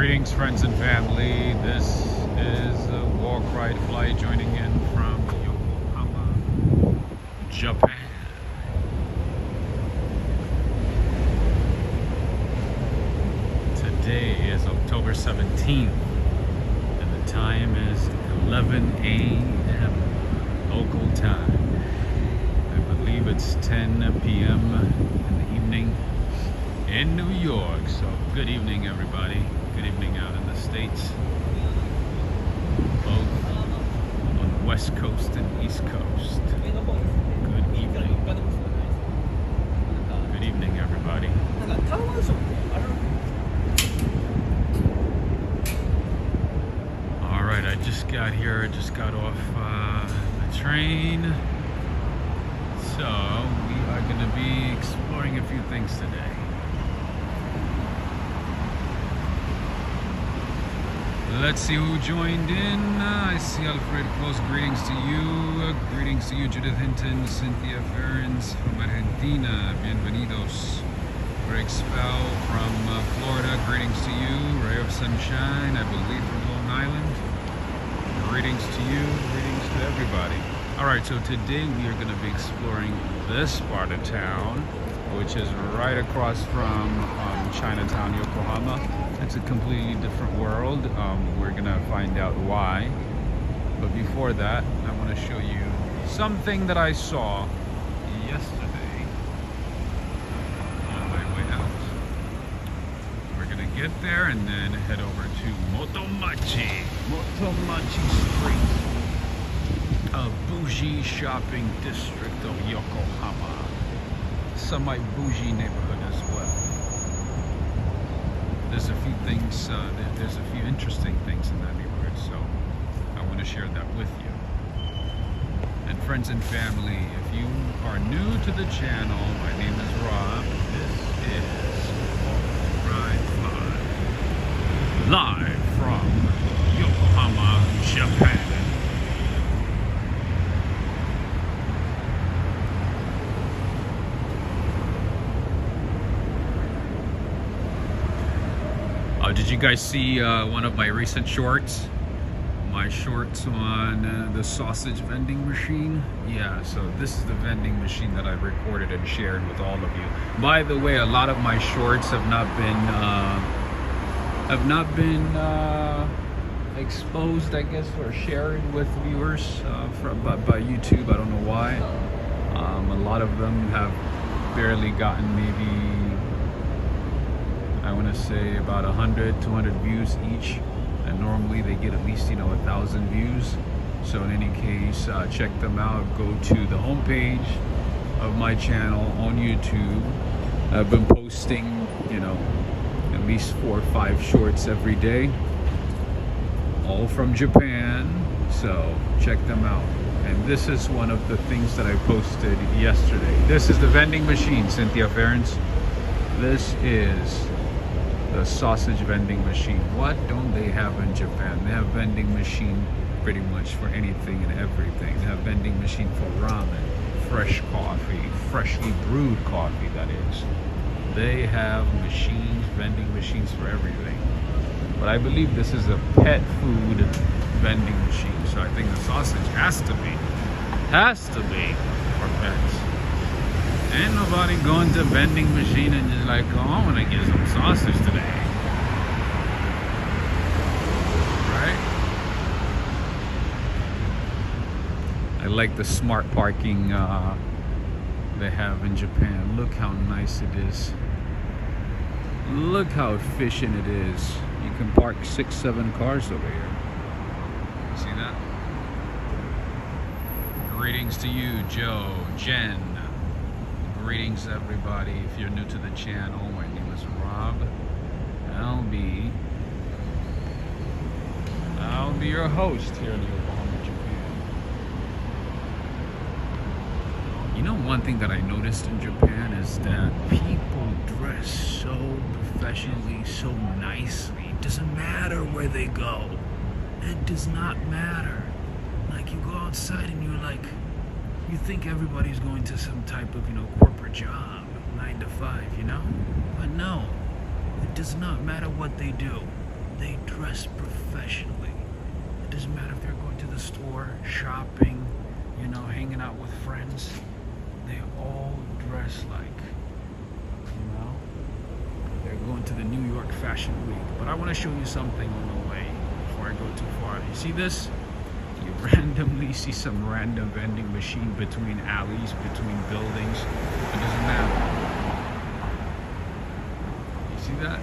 Greetings, friends and family. This is a walk ride flight joining in from Yokohama, Japan. Today is October 17th, and the time is 11 a.m. local time. I believe it's 10 p.m. in the evening in New York. So good evening, everybody. Good evening out in the States, both on the West Coast and East Coast. Good evening. Good evening, everybody. All right, I just got here. I just got off the train. So we are going to be exploring a few things today. Let's see who joined in. I see Alfred Close. Greetings to you. Greetings to you, Judith Hinton, Cynthia Ferens from Argentina. Bienvenidos. Greg Spell from Florida. Greetings to you. Ray of Sunshine, I believe from Long Island. Greetings to you. Greetings to everybody. All right, so today we are going to be exploring this part of town, which is right across from Chinatown, Yokohama. It's a completely different world. We're gonna find out why. But before that, I want to show you something that I saw yesterday on my way out. We're gonna get there and then head over to Motomachi Street, a bougie shopping district of Yokohama. Semi-bougie neighborhood as well. There's a few things, there's a few interesting things in that neighborhood, so I want to share that with you. And friends and family, if you are new to the channel, my name is Rob. This is Ride Fly, live from Yokohama, Japan. Did you guys see one of my recent shorts? My shorts on the sausage vending machine? Yeah, so this is the vending machine that I recorded and shared with all of you. By the way, a lot of my shorts have not been exposed, I guess, or shared with viewers by YouTube. I don't know why. A lot of them have barely gotten maybe, I want to say about 100, 200 views each, and normally they get at least 1,000 views. So in any case, check them out. Go to the homepage of my channel on YouTube. I've been posting at least 4 or 5 shorts every day, all from Japan, so check them out. And this is one of the things that I posted yesterday. This is the vending machine, Cynthia Ferens. This is the sausage vending machine. What don't they have in Japan? They have vending machine pretty much for anything and everything. They have vending machine for ramen, fresh coffee, freshly brewed coffee, that is. They have machines, vending machines for everything. But I believe this is a pet food vending machine. So I think the sausage has to be for pets. Ain't nobody going to vending machine and just like, oh, I want to get some sausage today. Right? I like the smart parking they have in Japan. Look how nice it is. Look how efficient it is. You can park 6, 7 cars over here. See that? Greetings to you, Joe, Jen. Greetings, everybody. If you're new to the channel, my name is Rob. I'll be your host here in Yokohama, Japan. One thing that I noticed in Japan is that people dress so professionally, so nicely. It doesn't matter where they go. It does not matter. Like, you go outside and you're like, you think everybody's going to some type of, corporate job, 9 to 5, But no, it does not matter what they do. they dress professionally. It doesn't matter if they're going to the store, shopping, you know, hanging out with friends. They all dress like, you know, they're going to the New York Fashion Week. But I want to show you something on the way before I go too far. You see this? You randomly see some random vending machine between alleys, between buildings. It doesn't matter. You see that?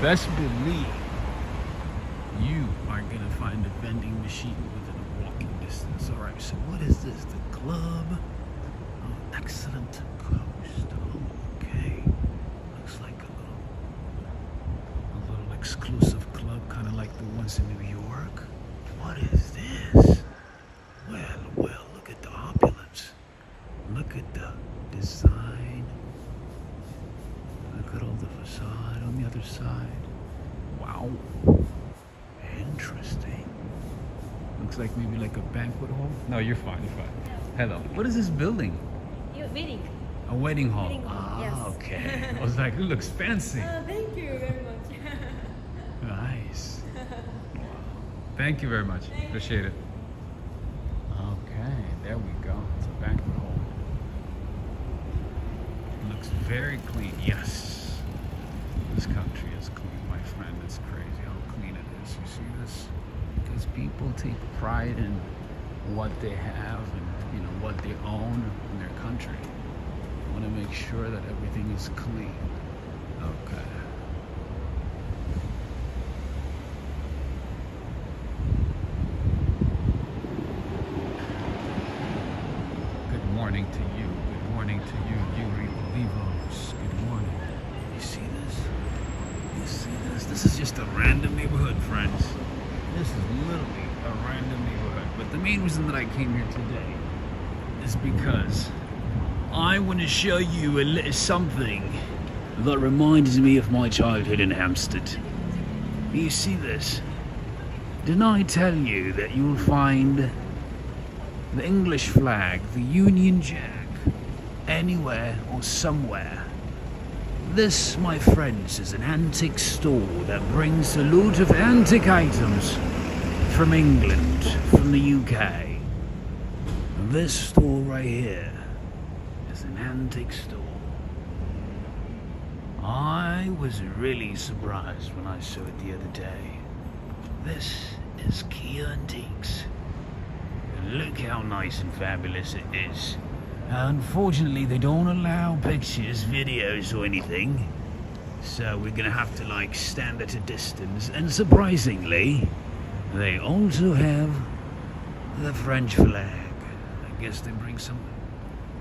Best believe you are gonna find a vending machine within a walking distance. All right, so what is this? The club? Oh, excellent coast. Oh, okay. Looks like a little exclusive club, kind of like the ones in New York. What is this? Well, look at the opulence. Look at the design. Look at all the facade on the other side. Wow. Interesting. Looks like maybe like a banquet hall. No, you're fine, you're fine. Hello. What is this building? Wedding. A wedding hall. Wedding hall, yes. Okay. I was like, it looks fancy. Thank you very much. Nice. Wow. Thank you very much. Appreciate it. Okay, there we go. It's a banquet hall. Looks very clean. Yes. This country is clean, my friend. It's crazy how clean it is. You see this? Because people take pride in what they have and, you know, what they own in their country. I want to make sure that everything is clean. Okay. Good morning to you. Good morning to you, Yuri Olivos. Good morning. You see this? You see this? This is just a random neighborhood, friends. This is literally a random neighborhood. But the main reason that I came here today is because I want to show you a little something that reminds me of my childhood in Hampstead. You see this? Didn't I tell you that you'll find the English flag, the Union Jack, anywhere or somewhere? This, my friends, is an antique store that brings a load of antique items from England, from the UK. This store right here is an antique store. I was really surprised when I saw it the other day. This is Kia Antiques. Look how nice and fabulous it is. Unfortunately, they don't allow pictures, videos, or anything. So we're gonna have to like stand at a distance. And surprisingly, they also have the French flag. I guess they bring some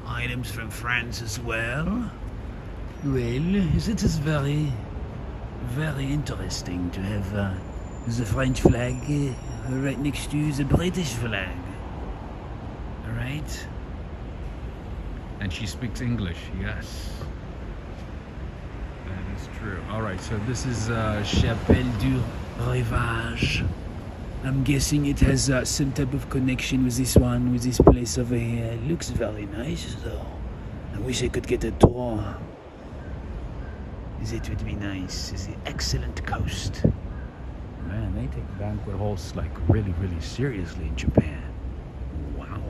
items from France as well. Well, it is very, very interesting to have the French flag right next to the British flag. Alright? And she speaks English, yes. That is true. Alright, so this is Chapelle du Rivage. I'm guessing it has some type of connection with this one, with this place over here. It looks very nice though. I wish I could get a tour. It would be nice. It's the excellent coast. Man, they take banquet halls like really, really seriously in Japan. Wow.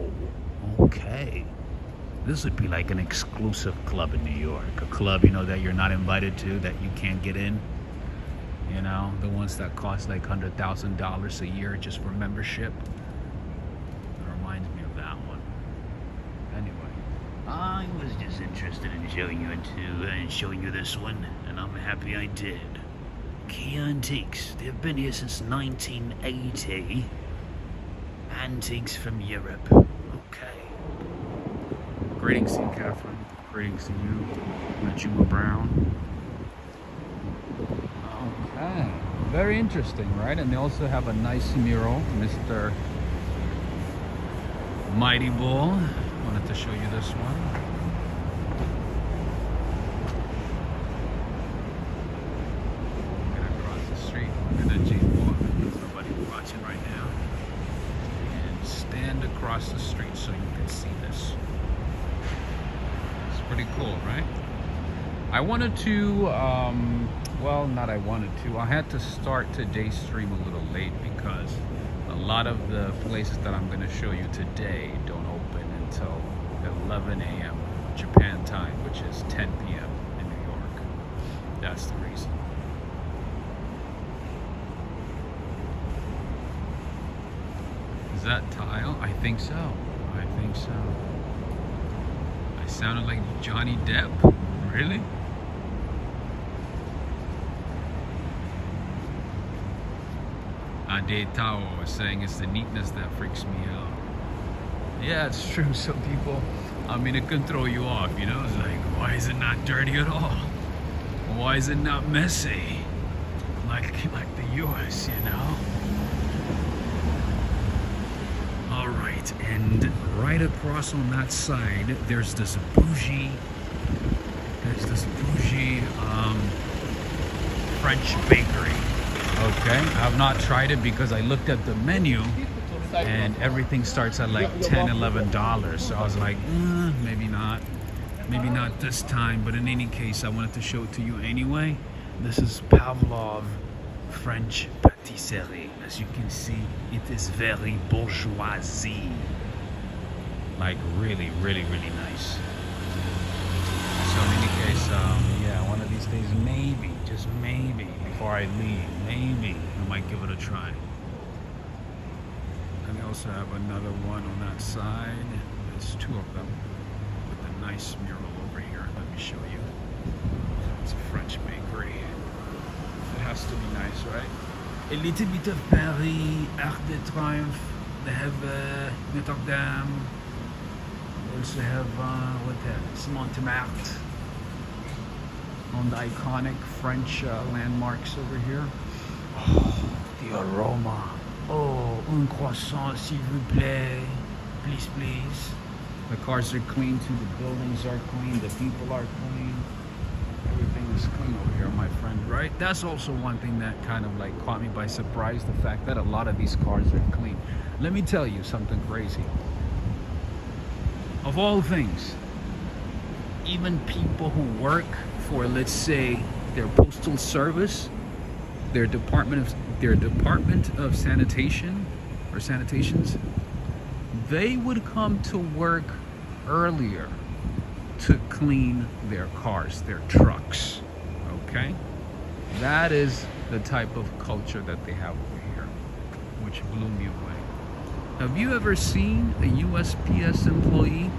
Okay. This would be like an exclusive club in New York. A club, you know, that you're not invited to, that you can't get in. You know, the ones that cost like $100,000 a year just for membership. It reminds me of that one. Anyway, I was just interested in showing you this one, and I'm happy I did. Kia Antiques. They've been here since 1980. Antiques from Europe. Okay. Greetings to you, Catherine. Greetings to you, Najuma Brown. Okay. Very interesting, right? And they also have a nice mural, Mr. Mighty Bull. Wanted to show you this one. Across the street so you can see this. It's pretty cool, right? I wanted to, well, not I wanted to. I had to start today's stream a little late because a lot of the places that I'm going to show you today don't open until 11 a.m. Japan time, which is 10 p.m. in New York. That's the reason. Is that tile? I think so. I think so. I sounded like Johnny Depp. Really? Ade Tao was saying it's the neatness that freaks me out. Yeah, it's true. Some people, I mean, it can throw you off, you know? It's like, why is it not dirty at all? Why is it not messy? Like the US, you know? All right, and right across on that side, there's this bougie French bakery. Okay, I've not tried it because I looked at the menu and everything starts at like $10, $11. So I was like, maybe not this time. But in any case, I wanted to show it to you anyway. This is Pavlov French patisserie. As you can see, it is very bourgeoisie. Like really, really, really nice. So in any case, yeah, one of these days, maybe, just maybe, before I leave, maybe I might give it a try. And they also have another one on that side. There's two of them with a nice mural over here. Let me show you. It's a French bakery. It has to be nice, right? A little bit of Paris, Arc de Triomphe. They have Notre Dame. They also have what else? Montmartre. On the iconic French landmarks over here. Oh, the aroma. Oh, un croissant, s'il vous plaît. Please, please. The cars are clean too. The buildings are clean. The people are clean. Everything is clean over here, my friend, right? That's also one thing that kind of like caught me by surprise. The fact that a lot of these cars are clean. Let me tell you something crazy. Of all things, even people who work for, let's say, their postal service, their department of sanitation or sanitations, they would come to work earlier to clean their cars, their trucks. Okay, that is the type of culture that they have over here, which blew me away. Have you ever seen a USPS employee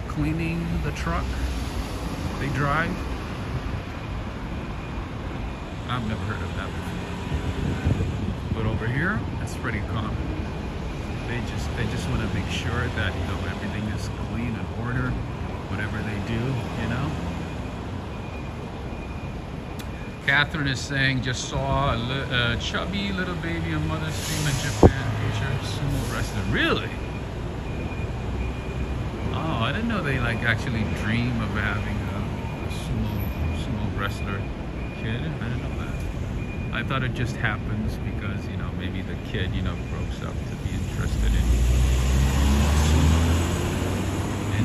cleaning the truck they drive? I've never heard of that before. But over here, that's pretty common. They just want to make sure that, you know, everything is clean and order, whatever they do, you know. Catherine is saying, just saw a chubby little baby on Mother's Stream in Japan feature sumo wrestler. Really? Oh, I didn't know they like actually dream of having a sumo wrestler kid. I didn't know that. I thought it just happens because, you know, maybe the kid, you know, grows up to be interested in sumo.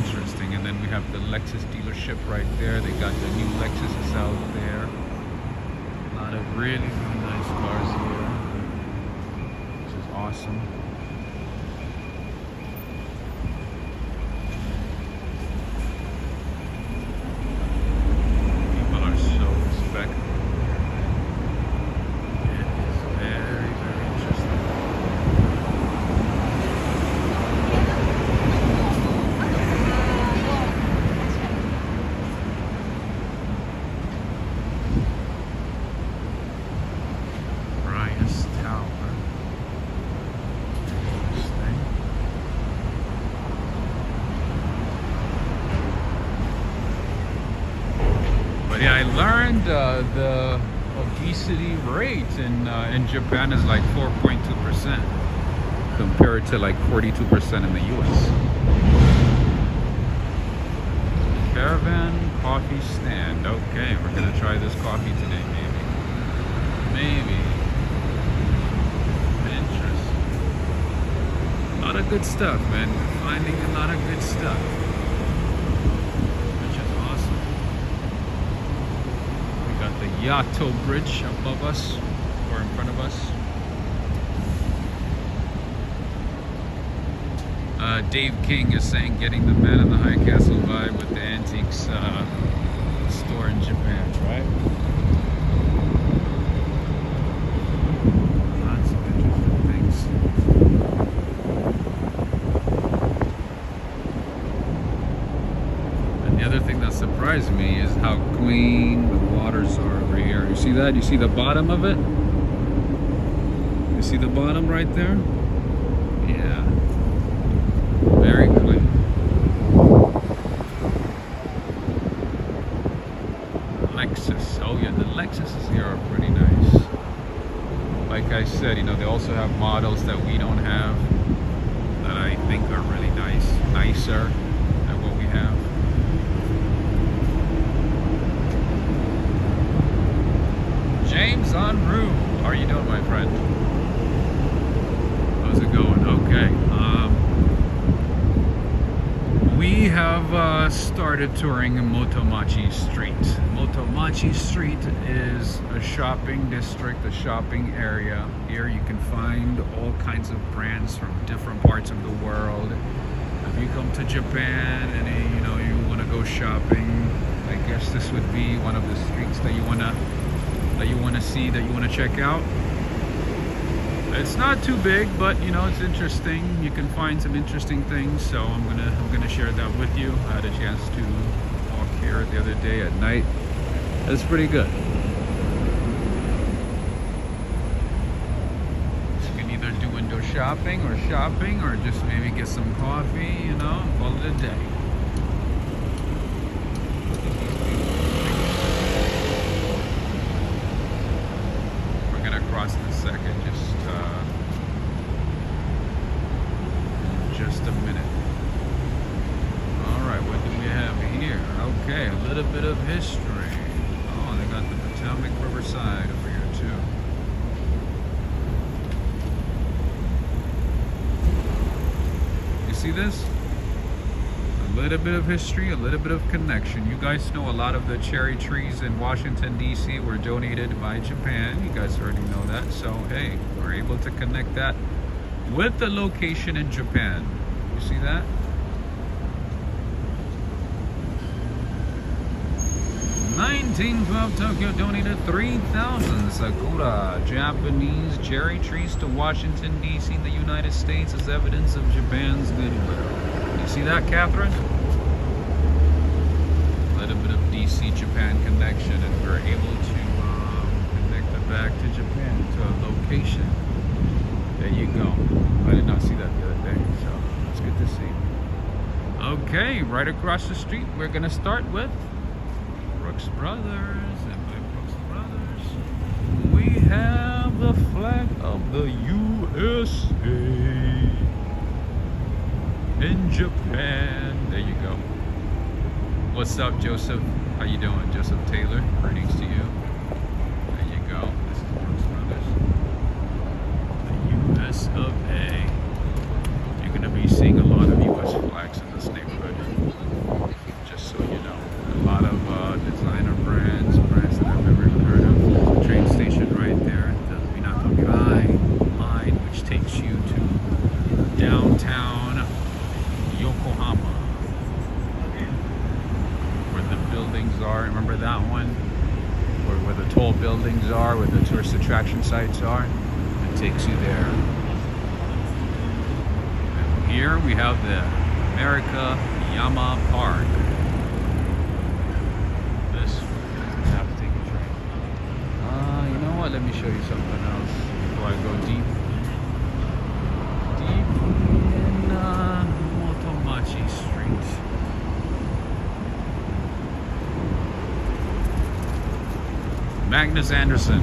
Interesting. And then we have the Lexus dealership right there. They got the new Lexuses out there. A lot of really, really nice cars here, which is awesome. People are so respectful. It is very, very interesting. Yeah, I learned the obesity rate in Japan is like 4.2% compared to like 42% in the US. Caravan coffee stand. Okay, we're gonna try this coffee today, maybe. Maybe. Interesting. A lot of good stuff, man. Finding a lot of good stuff. Which is awesome. Yato Bridge above us, or in front of us. Dave King is saying getting the Man in the High Castle vibe with the antiques store in Japan, right? Lots of interesting things. And the other thing that surprised me is how clean the waters are over here. You see that? You see the bottom of it? You see the bottom right there? Yeah. Very clean. Lexus. Oh yeah, the Lexuses here are pretty nice. Like I said, you know, they also have models that we don't have that I think are really nice. Nicer than what we have. James en route. How are you doing, my friend? How's it going? Okay. We have started touring Motomachi Street. Motomachi Street is a shopping district, a shopping area. Here you can find all kinds of brands from different parts of the world. If you come to Japan and you want to go shopping, I guess this would be one of the streets that you want to see, that you want to check out. It's not too big, but you know, it's interesting. You can find some interesting things, so I'm gonna share that with you. I had a chance to walk here the other day at night. It's pretty good. So you can either do window shopping or just maybe get some coffee, you know, call it a day. We're gonna cross in a second, just a minute. Alright, what do we have here? Okay, a little bit of history. Oh, they got the Potomac Riverside over here too. You see this? A little bit of history, a little bit of connection. You guys know a lot of the cherry trees in Washington, D.C. were donated by Japan. You guys already know that. So, hey, we're able to connect that with the location in Japan. You see that? (1912) Tokyo donated 3,000 Sakura Japanese cherry trees to Washington, D.C. the United States as evidence of Japan's goodwill. You see that, Catherine? A little bit of D.C. Japan connection, and we're able to connect it back to Japan, to a location. There you go. I did not see that the other day, so it's good to see. Okay, right across the street, we're gonna start with Brooks Brothers, and by Brooks Brothers, we have the flag of the USA in Japan. There you go. What's up, Joseph? How you doing, Joseph Taylor? Greetings to you. There you go. This is Brooks Brothers. US of A. You're going to be seeing a lot of US flags in this neighborhood, just so you know. A lot of designer brands that I've never even heard of. There's a train station right there, the Minato line, which takes you to downtown Yokohama, where the buildings are. Remember that one? Where the tall buildings are, where the tourist attraction sites are? Takes you there. And here we have the America Yama Park. This doesn't have to take a train. You know what? Let me show you something else before I go deep in Motomachi Street. Magnus Anderson.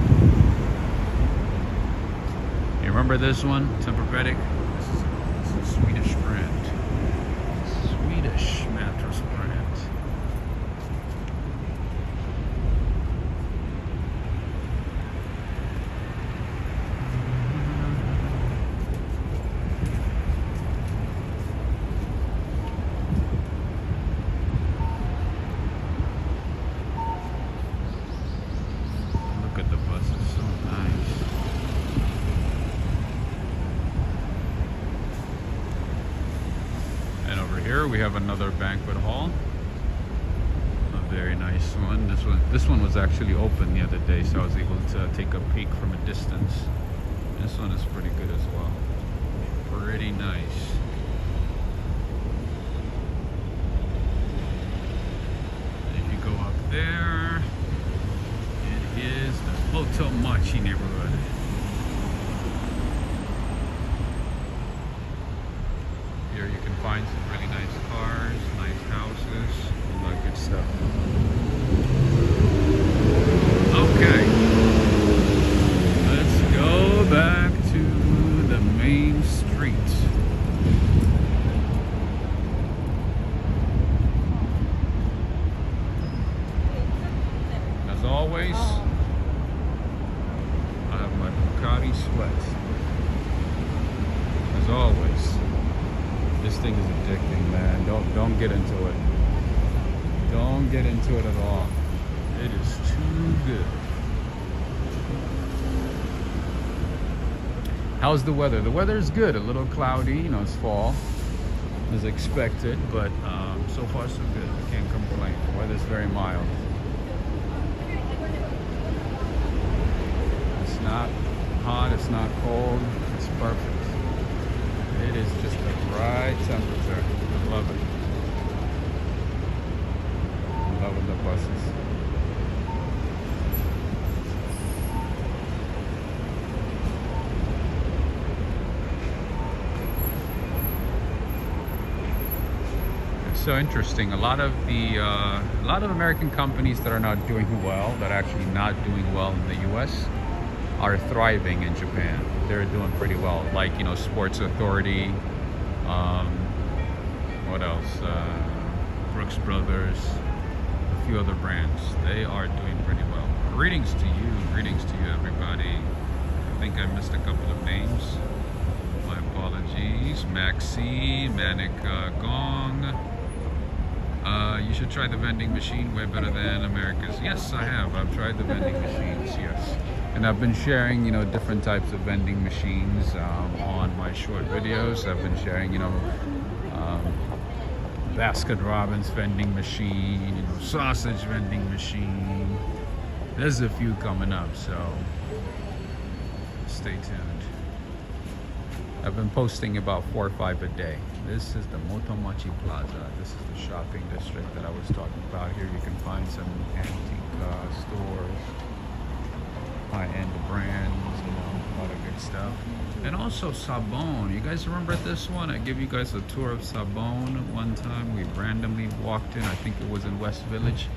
Remember this one? Tempur-Pedic? This is a Swedish brand. Swedish mattress brand. here we have another banquet hall. A very nice one. This one was actually open the other day, so I was able to take a peek from a distance. This one is pretty good as well. Pretty nice. If you go up there, it is the Motomachi neighborhood. Here you can find some really nice cars, nice houses, all that good stuff. Okay, let's go back to the main street. As always, I have my Bugatti sweat. As always, this thing is addicting, man. Don't get into it. Don't get into it at all. It is too good. How's the weather? The weather is good. A little cloudy, you know, it's fall as expected, but so far so good. I can't complain. The weather's very mild. It's not hot, it's not cold, it's perfect. It is just the right temperature. I love it. I'm loving the buses. So interesting. A lot of American companies that are not doing well, that are actually not doing well in the U.S., are thriving in Japan. They're doing pretty well. Like, you know, Sports Authority. What else? Brooks Brothers. A few other brands. They are doing pretty well. Greetings to you. Greetings to you, everybody. I think I missed a couple of names. My apologies. Maxi, Manic Gong. You should try the vending machine, way better than America's. Yes, I have. I've tried the vending machines, yes. And I've been sharing, you know, different types of vending machines on my short videos. I've been sharing, you know, Baskin-Robbins vending machine, you know, sausage vending machine. There's a few coming up, so stay tuned. I've been posting about 4 or 5 a day. This is the Motomachi Plaza. This is the shopping district that I was talking about. Here you can find some antique stores, high-end brands, you know, a lot of good stuff. And also Sabon. You guys remember this one? I gave you guys a tour of Sabon one time. We randomly walked in. I think it was in West Village.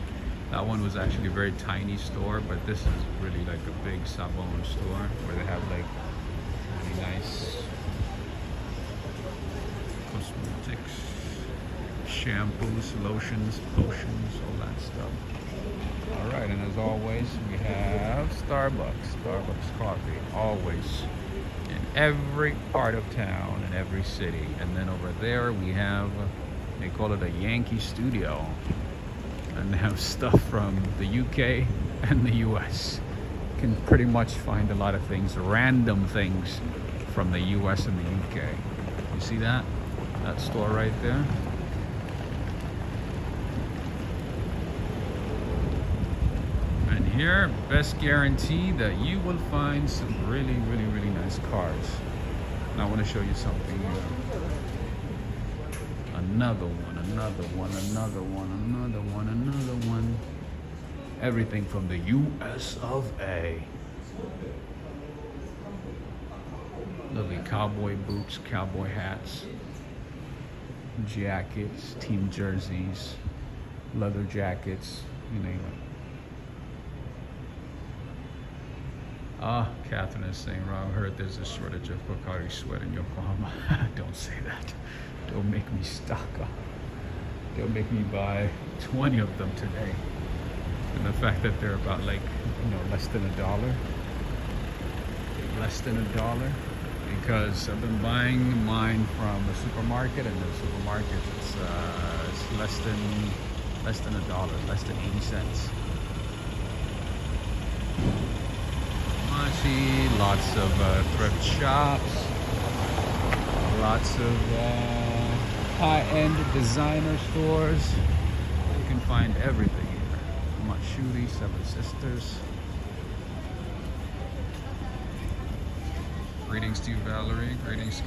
That one was actually a very tiny store, but this is really like a big Sabon store where they have like really nice cosmetics, shampoos, lotions, potions, all that stuff. All right, and as always, we have Starbucks coffee, always in every part of town, in every city. And then over there we have, they call it a Yankee Studio, and they have stuff from the UK and the US. You can pretty much find a lot of things, random things from the US and the UK. You see that? That store right there. And here, best guarantee that you will find some really, really, really nice cars. And I want to show you something here. Another one, another one, another one, another one, another one. Everything from the US of A. Lovely cowboy boots, cowboy hats, jackets, team jerseys, leather jackets, you name it. Catherine is saying, Rob, I heard there's a shortage of Pocari sweat in Yokohama. Don't say that. Don't make me stock up. Don't make me buy 20 of them today. And the fact that they're about like, you know, less than $1. Less than $1. Because I've been buying mine from the supermarket, and the supermarket it's less than $1, less than 80 cents. Lots of thrift shops, lots of high-end designer stores. You can find everything here. Matshuri, Seven Sisters. Greetings to you, Valerie. Greetings,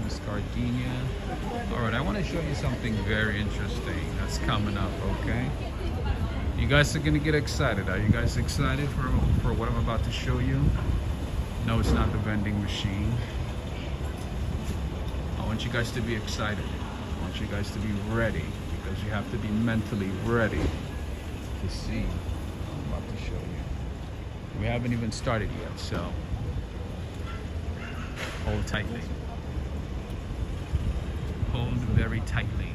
Miss Gardenia. All right, I want to show you something very interesting that's coming up, okay? You guys are going to get excited. Are you guys excited for what I'm about to show you? No, it's not the vending machine. I want you guys to be excited. I want you guys to be ready, because you have to be mentally ready to see what I'm about to show you. We haven't even started yet, so hold tightly. Hold very tightly.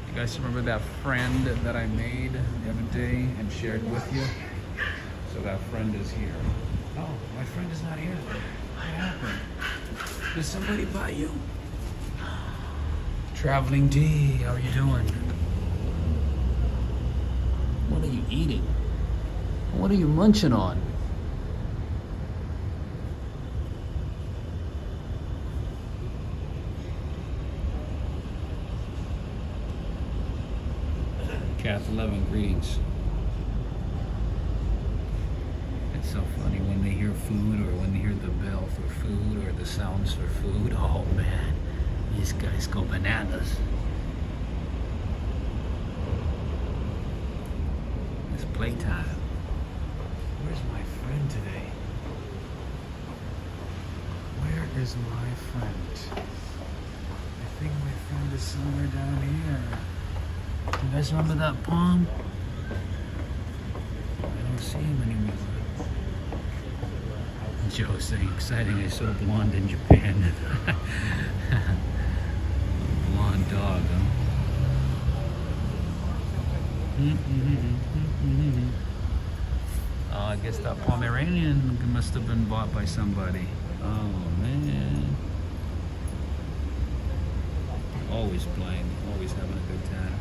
You guys remember that friend that I made the other day and shared with you? So that friend is here. Oh, my friend is not here. What happened? Did somebody buy you? Traveling D, how are you doing? What are you eating? What are you munching on? Kath 11, greetings. It's so funny when they hear food, or when they hear the bell for food, or the sounds for food. Oh man, these guys go bananas. It's playtime. Where's my friend today? Where is my friend? I think my friend is somewhere down here. You guys remember that palm? I don't see him anymore. Joe saying, exciting, I saw blonde in Japan. Blonde dog, huh? Oh, I guess that Pomeranian must have been bought by somebody. Oh, man. Always playing, always having a good time.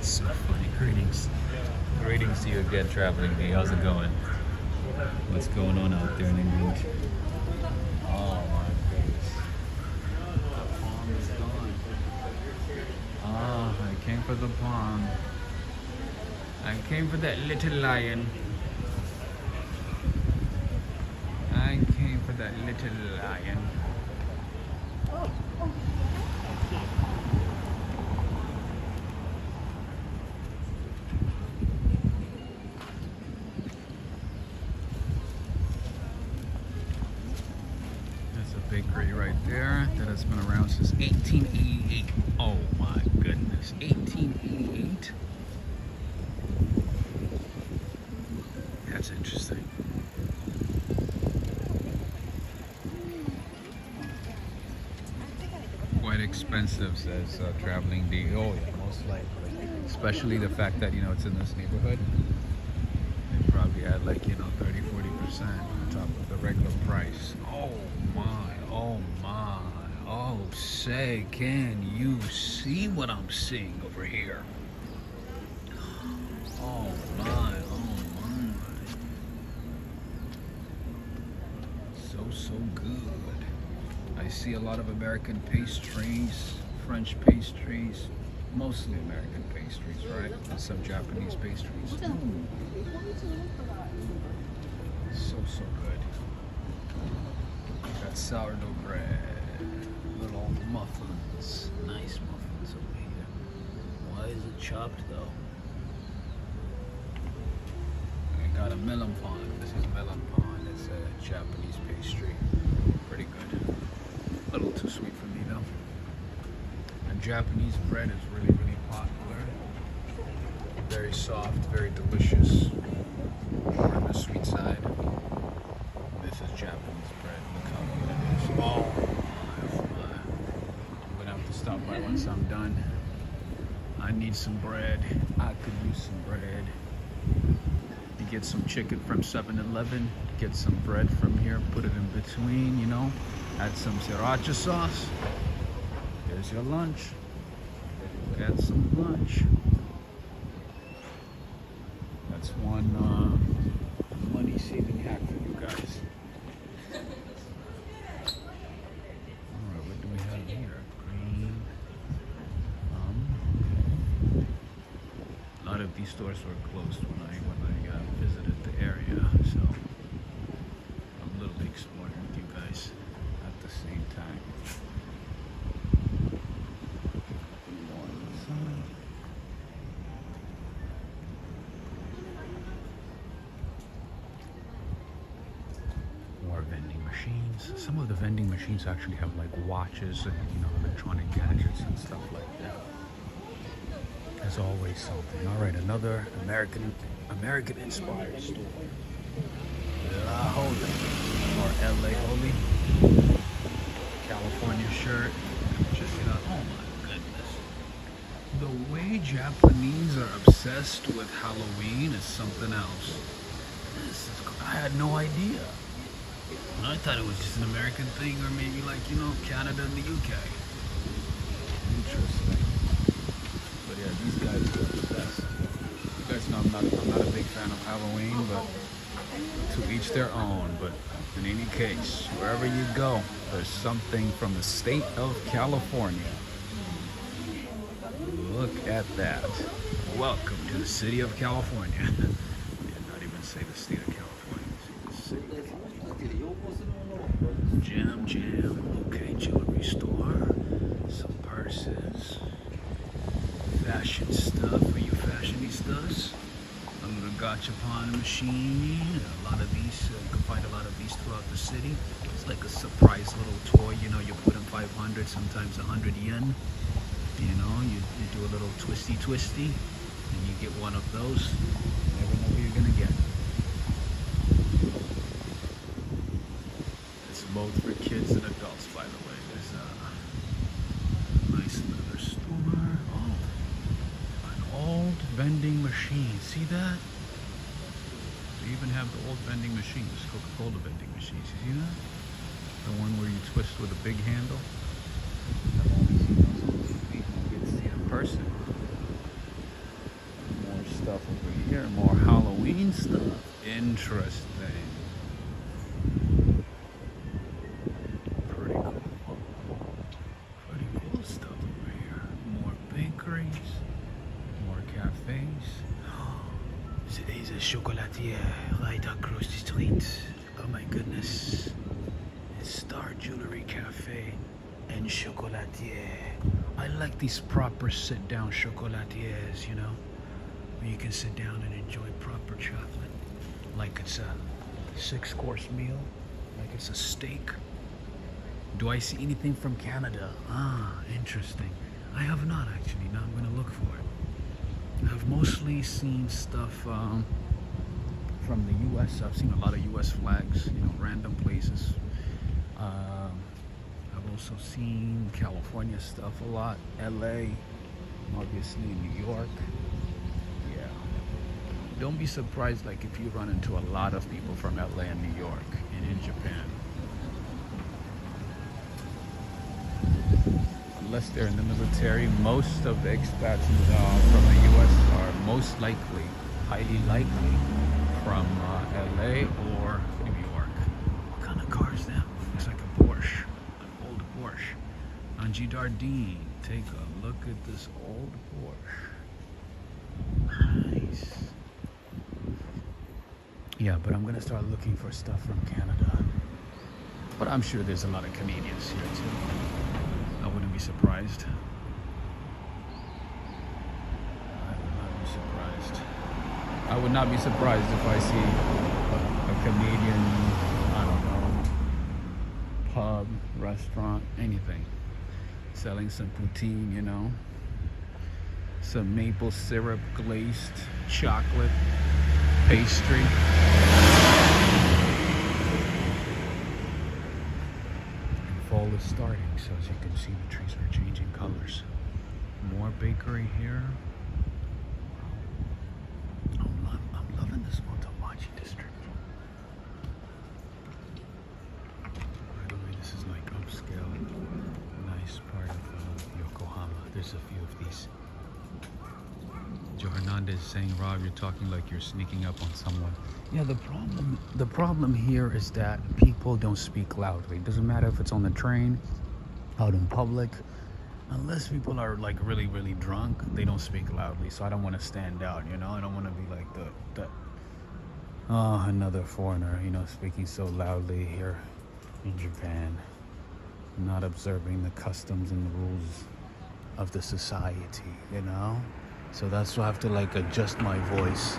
So funny. Greetings to you again, Traveling D. How's it going? What's going on out there in England? Oh my goodness. The palm is gone. Ah, I came for the palm. I came for that little lion. I came for that little lion. Bakery right there that has been around since 1888. Oh my goodness, 1888. That's interesting. Quite expensive, says Traveling D. Oh yeah, most likely. Especially the fact that, you know, it's in this neighborhood. They probably had like, you know, 30-40% on top of the regular price. Oh my. Oh my, oh say, can you see what I'm seeing over here? Oh my, oh my. So good. I see a lot of American pastries, French pastries, mostly American pastries, right? And some Japanese pastries. So good. Got sourdough bread, little muffins, nice muffins over here. Why is it chopped though? I got a melon pan. This is melon pan. It's a Japanese pastry. Pretty good. A little too sweet for me though. And Japanese bread is really popular. Very soft, very delicious. More on the sweet side. This is Japanese bread. Look how good it is. Oh my. I'm gonna have to stop by once I'm done. I need some bread. I could use some bread. You get some chicken from 7-Eleven, get some bread from here, put it in between, you know, add some sriracha sauce. There's your lunch. Get some lunch. That's one money saving hack for you guys. Alright, what do we have here? Green. A lot of these stores were closed when I visited the area, so I'm literally exploring with you guys at the same time. More vending machines. Some of the vending machines actually have like watches and electronic gadgets and stuff like that. There's always something. All right, another American inspired store. La Holy or LA Holy. California shirt. Just oh my goodness. The way Japanese are obsessed with Halloween is something else. I had no idea. I thought it was just an American thing, or maybe like Canada and the UK. Interesting. But yeah, these guys are obsessed. You guys know I'm not a big fan of Halloween, but to each their own. But in any case, wherever you go, there's something from the state of California. Look at that. Welcome to the city of California. Did not even say the state of California. Say the city. Jam. Okay, jewelry store. Some purses. Fashion stuff for you fashionistas. A little gachapon machine. A lot of these, you can find a lot of these throughout the city. It's like a surprise little toy. You put in 500, sometimes 100 yen. You do a little twisty, and you get one of those. You never know what you're gonna get. It's both for kids and adults, by the way. There's a nice leather store. Oh, an old vending machine. See that? They even have the old vending machines, Coca-Cola vending machines. You see that? The one where you twist with a big handle. I've only seen those on TV. You get to see it in person. More stuff over here. More Halloween stuff. Interesting. Pretty cool stuff over here. More bakeries. More cafes. There's a chocolatier right across the street. Oh my goodness. It's Star Jewelry Cafe and Chocolatier. I like these proper sit-down chocolatiers, where you can sit down and enjoy proper chocolate. Like it's a 6-course meal, like it's a steak. Do I see anything from Canada? Interesting. I have not actually. Now I'm going to look for it. I've mostly seen stuff from the US. I've seen a lot of US flags, random places. I've also seen California stuff a lot. LA, obviously New York. Yeah. Don't be surprised if you run into a lot of people from LA and New York and in Japan. Unless they're in the military, most of the expats from the US are most likely, highly likely, from LA or New York. What kind of car is that? Looks like a Porsche, an old Porsche. Angie Dardine, take a look at this old Porsche. Nice. Yeah, but I'm gonna start looking for stuff from Canada. But I'm sure there's a lot of Canadians here too. I wouldn't be surprised. I would not be surprised if I see a Canadian, I don't know, pub, restaurant, anything. Selling some poutine, some maple syrup glazed chocolate pastry. Fall is starting, so as you can see, the trees are changing colors. More bakery here. I'm loving this Motomachi district. By the way, this is like Upscale, nice part of Yokohama. There's a few of these. Johanan Honda is saying, Rob, you're talking like you're sneaking up on someone. Yeah, the problem here is that people don't speak loudly. It doesn't matter if it's on the train, out in public. Unless people are like really, really drunk, they don't speak loudly. So I don't want to stand out, you know? I don't want to be like another foreigner, you know, speaking so loudly here in Japan. Not observing the customs and the rules of the society, you know? So that's why I have to like adjust my voice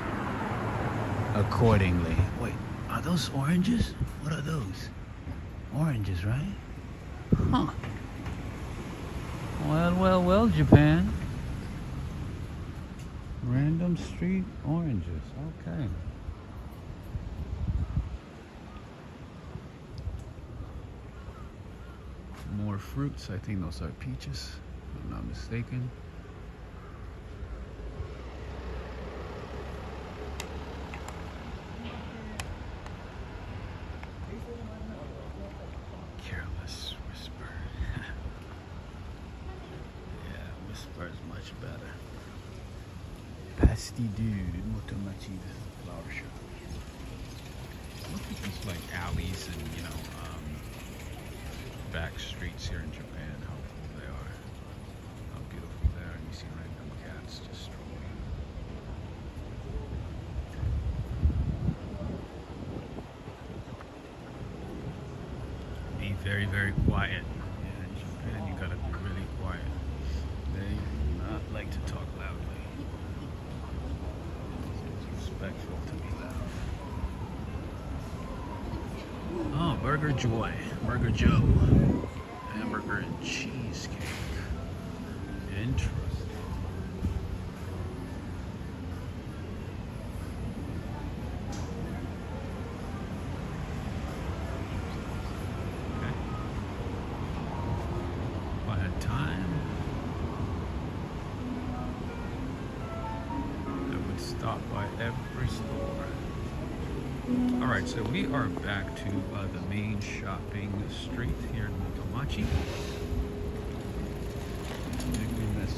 accordingly. Wait, are those oranges? What are those? Oranges, right? Huh. Well, Japan. Random street oranges. Okay. More fruits. I think those are peaches, if I'm not mistaken. Careless whisper. Yeah, whisper is much better. Pasty dude, Motomachi, this is a flower shop. Look at these like alleys and back streets here in Japan. How cool they are. How beautiful they are. And you see random cats just strolling. Be very, very quiet. Yeah, in Japan you gotta be really quiet. They do not like to talk loudly. It's respectful to be loud. Oh, Burger Joy. Burger Joe. Hamburger and cheesecake. Interesting. Okay. If I had time, I would stop by every store. Alright, so we are back to the main shopping street here in Motomachi. We miss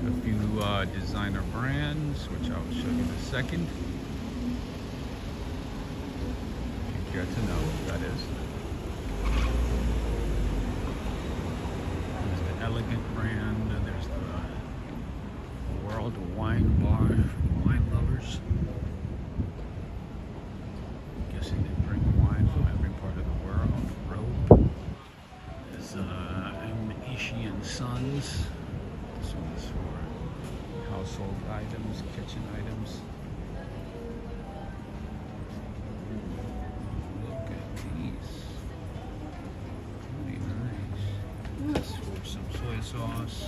a few designer brands, which I will show you in a second. If you care to know what that is. There's the Elegant brand, and there's the World Wine Bar for wine lovers. Guessing they bring wine from every part of the world. Rope. There's Asian Sons. This one is for household items, kitchen items. Look at these. Pretty nice. That's for some soy sauce.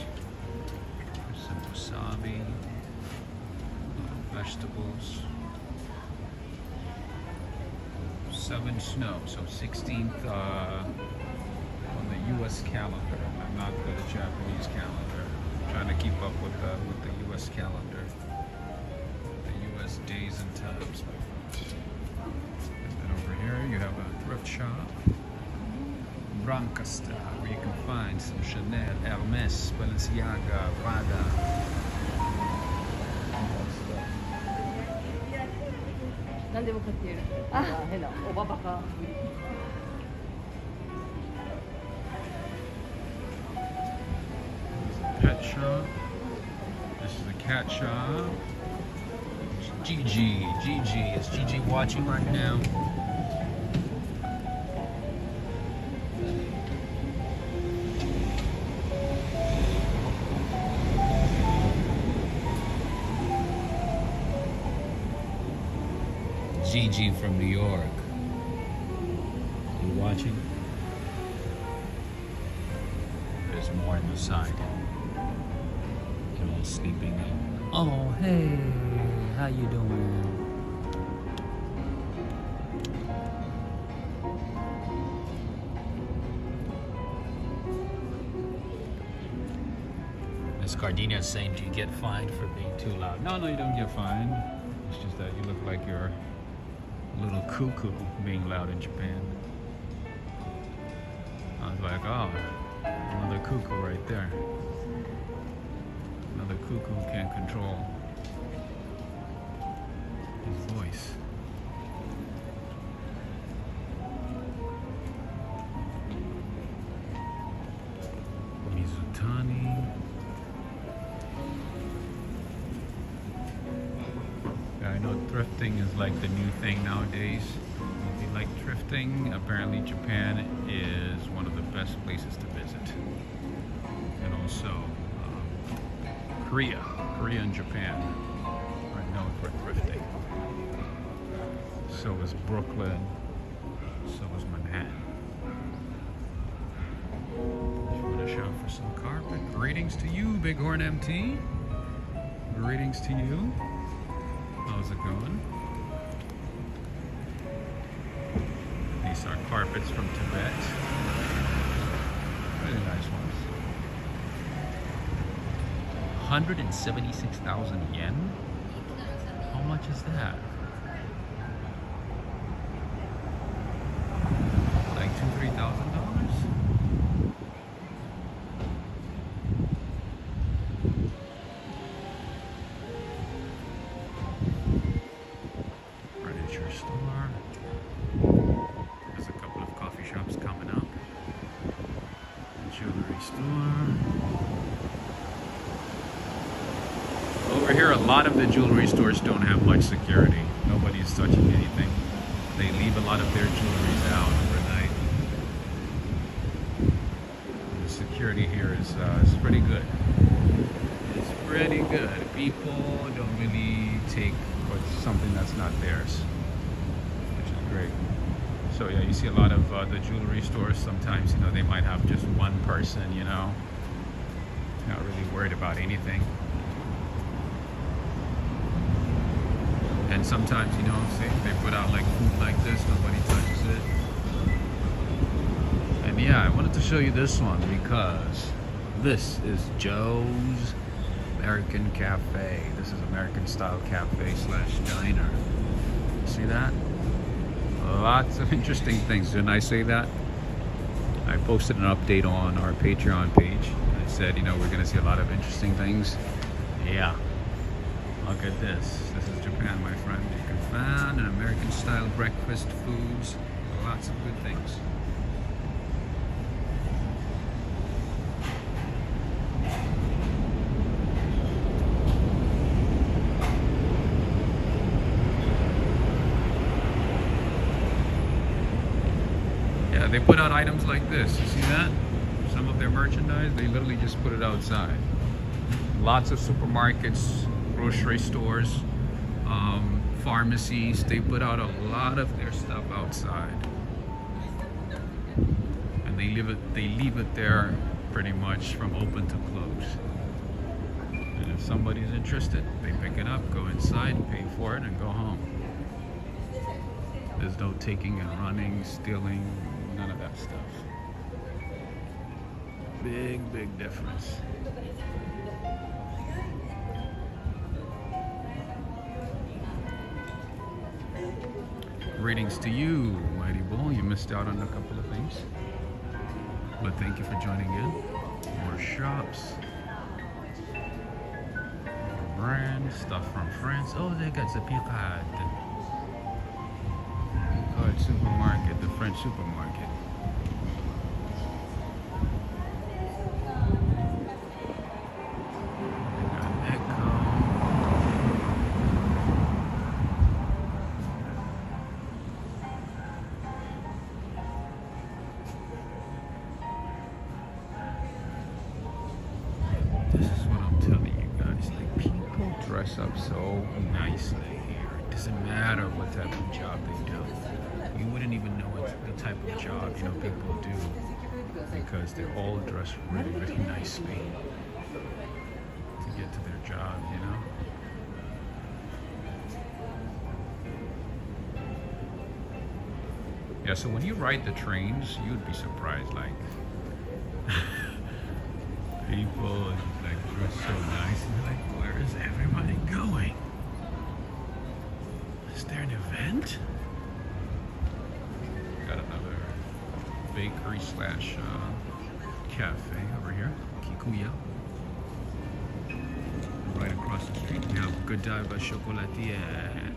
There's some wasabi. Vegetables. 7 snow, so 16th on the U.S. calendar. I'm not the Japanese calendar. I'm trying to keep up with the U.S. calendar, the U.S. days and times, my friends. And then over here you have a thrift shop, Brancaster, where you can find some Chanel, Hermes, Balenciaga, Prada. Pet shop. This is a cat shop. Gigi. Is Gigi watching right now? Gigi from New York. You watching? There's more on the side. They're all sleeping in. Oh, hey, how you doing? Miss Gardenia is saying, do you get fined for being too loud? No, you don't get fined. It's just that you look like you're a little cuckoo being loud in Japan. I was like, oh, another cuckoo right there. Another cuckoo who can't control Thrifting is like the new thing nowadays. If you like thrifting, apparently Japan is one of the best places to visit. And also Korea and Japan are known for thrifting. So is Brooklyn, so is Manhattan. Just want to shop for some carpet. Greetings to you, Bighorn MT. Greetings to you. How's it going? These are carpets from Tibet. Really nice ones. 176,000 yen? How much is that? Like $2,000-$3,000? Furniture store. There's a couple of coffee shops coming up. Jewelry store. Over here, a lot of the jewelry stores don't have much security. Nobody's touching anything. They leave a lot of their jewelries out overnight. The security here is pretty good. It's pretty good. People don't really take something that's not theirs, which is great. So yeah, you see a lot of the jewelry stores. Sometimes, you know, they might have just one person, you know, not really worried about anything. And sometimes, you know, they put out like food like this, nobody touches it. And yeah, I wanted to show you this one because this is Joe's American Cafe. This is American style cafe / diner. See that? Lots of interesting things. Didn't I say that? I posted an update on our Patreon page. I said, you know, we're gonna see a lot of interesting things. Yeah. Look at this. This is Japan, my friend. You can find an American style breakfast foods. Lots of good things. Yeah, they put out items like this. You see that? Some of their merchandise, they literally just put it outside. Lots of supermarkets, grocery stores, pharmacies, they put out a lot of their stuff outside, and they leave it there pretty much from open to close. And if somebody's interested, they pick it up, go inside, pay for it, and go home. There's no taking and running, stealing, none of that stuff. Big difference. Greetings to you, Mighty Bull. You missed out on a couple of things, but thank you for joining in. More shops, more brands, stuff from France. Oh, they got the Picard supermarket, the French supermarket. Dress up so nicely here. It doesn't matter what type of job they do. You wouldn't even know what the type of job, you know, people do, because they all dress really nicely to get to their job, you know. Yeah, so when you ride the trains, you'd be surprised, like people like dress so nice, and you're like, where is everybody going? Is there an event? Got another bakery / cafe over here, Kikuya. Right across the street, we have Godiva Chocolatier.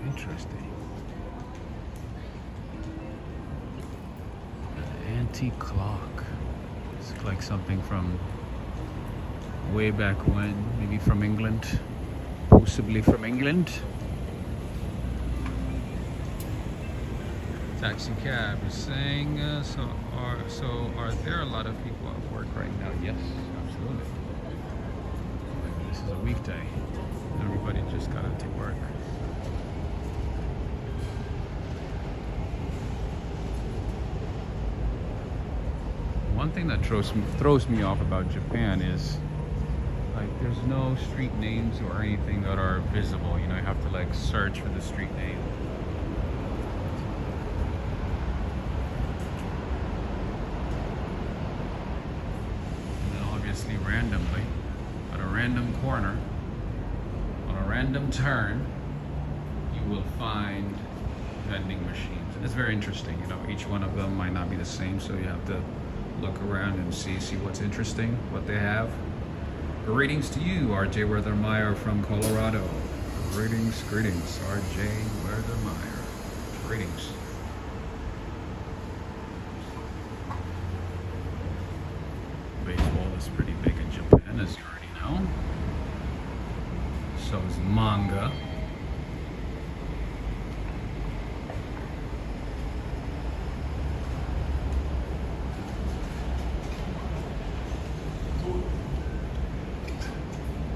Interesting. antique clock. It's like something from way back when, maybe from England, possibly from England. Taxi cab is saying, so are there a lot of people at work right now? Yes, absolutely. This is a weekday. Everybody just got into work. One thing that throws me off about Japan is like there's no street names or anything that are visible. You know, you have to like search for the street name. And then obviously randomly, at a random corner, on a random turn, you will find vending machines. And it's very interesting. You know, each one of them might not be the same, so you have to look around and see what's interesting, what they have. Greetings to you, RJ Werthermeyer from Colorado. Greetings, RJ Werthermeyer. Greetings. Baseball is pretty big in Japan, as you already know. So is manga.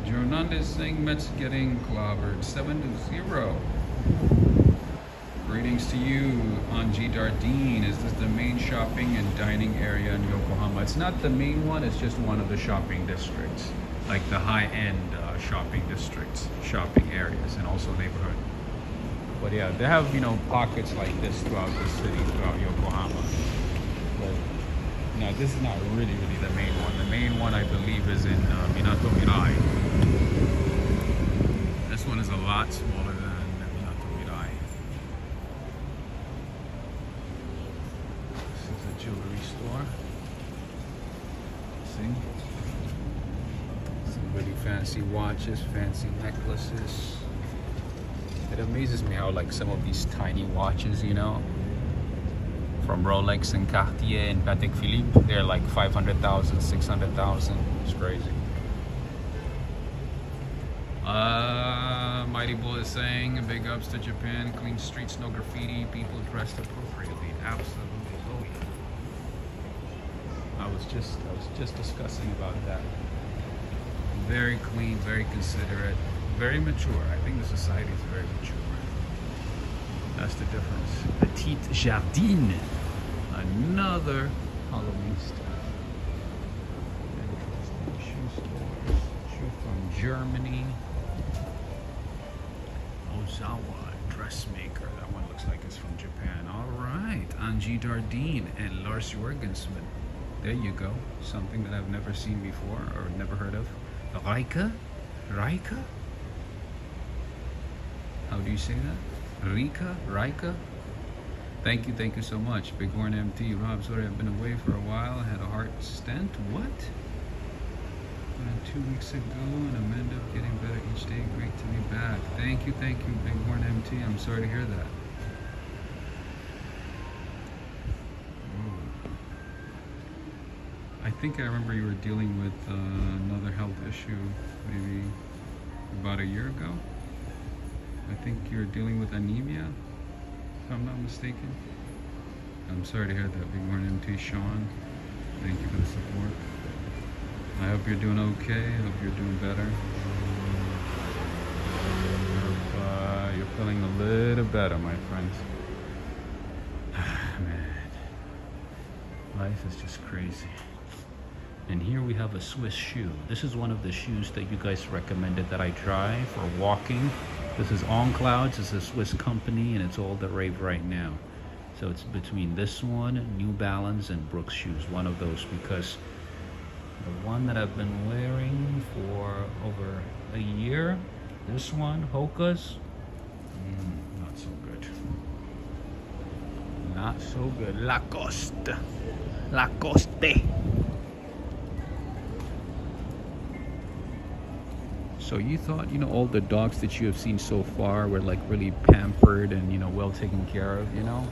Hernandez saying Mets getting clobbered 7-0. Greetings to you, Anji Dardine. Is this the main shopping and dining area in Yokohama? It's not the main one, it's just one of the shopping districts, like the high-end shopping districts, shopping areas, and also neighborhood. But yeah, they have, you know, pockets like this throughout the city, throughout Yokohama. But no, this is not really the main one. The main one, I believe, is in Minato Mirai. This one is a lot smaller than Minato Mirai. This is a jewelry store. See? Some really fancy watches, fancy necklaces. It amazes me how like some of these tiny watches, you know, from Rolex and Cartier and Patek Philippe, they're like 500,000, 600,000. It's crazy. Mighty Bull is saying, big ups to Japan, clean streets, no graffiti, people dressed appropriately. Absolutely. Oh yeah. I was just discussing about that. Very clean, very considerate, very mature. I think the society is very mature. That's the difference. Petite Jardine. Another Halloween stuff. Interesting shoe stores. Shoe from Germany. Ozawa dressmaker. That one looks like it's from Japan. Alright. Anji Dardine and Lars Jorgensson. There you go. Something that I've never seen before or never heard of. Raika? Raika? How do you say that? Raika? Thank you so much. Bighorn MT. Rob, sorry I've been away for a while. I had a heart stent. What? 2 weeks ago, and I'm end up getting better each day. Great to be back. Thank you, Bighorn MT. I'm sorry to hear that. Ooh. I think I remember you were dealing with another health issue maybe about a year ago. I think you're dealing with anemia, if I'm not mistaken. I'm sorry to hear that, Bighorn MT. Sean, thank you for the support. I hope you're doing okay. I hope you're doing better. I hope you're feeling a little better, my friends. Man, life is just crazy. And here we have a Swiss shoe. This is one of the shoes that you guys recommended that I try for walking. This is On Clouds. It's a Swiss company, and it's all the rave right now. So it's between this one, New Balance, and Brooks shoes. One of those, because the one that I've been wearing for over a year, this one, Hoka's, not so good. Not so good. Lacoste. So you thought, you know, all the dogs that you have seen so far were like really pampered and, you know, well taken care of, you know?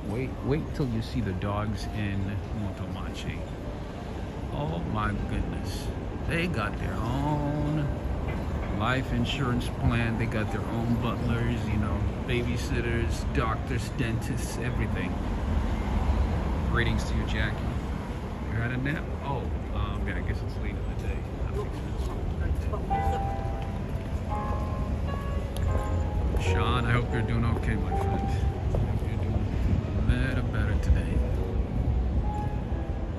Wait till you see the dogs in Motomachi. Oh my goodness. They got their own life insurance plan. They got their own butlers, you know, babysitters, doctors, dentists, everything. Greetings to you, Jackie. You had a nap? Oh, yeah, I guess it's late in the day. That makes sense. Sean, I hope you're doing okay, my friend. I hope you're doing better today.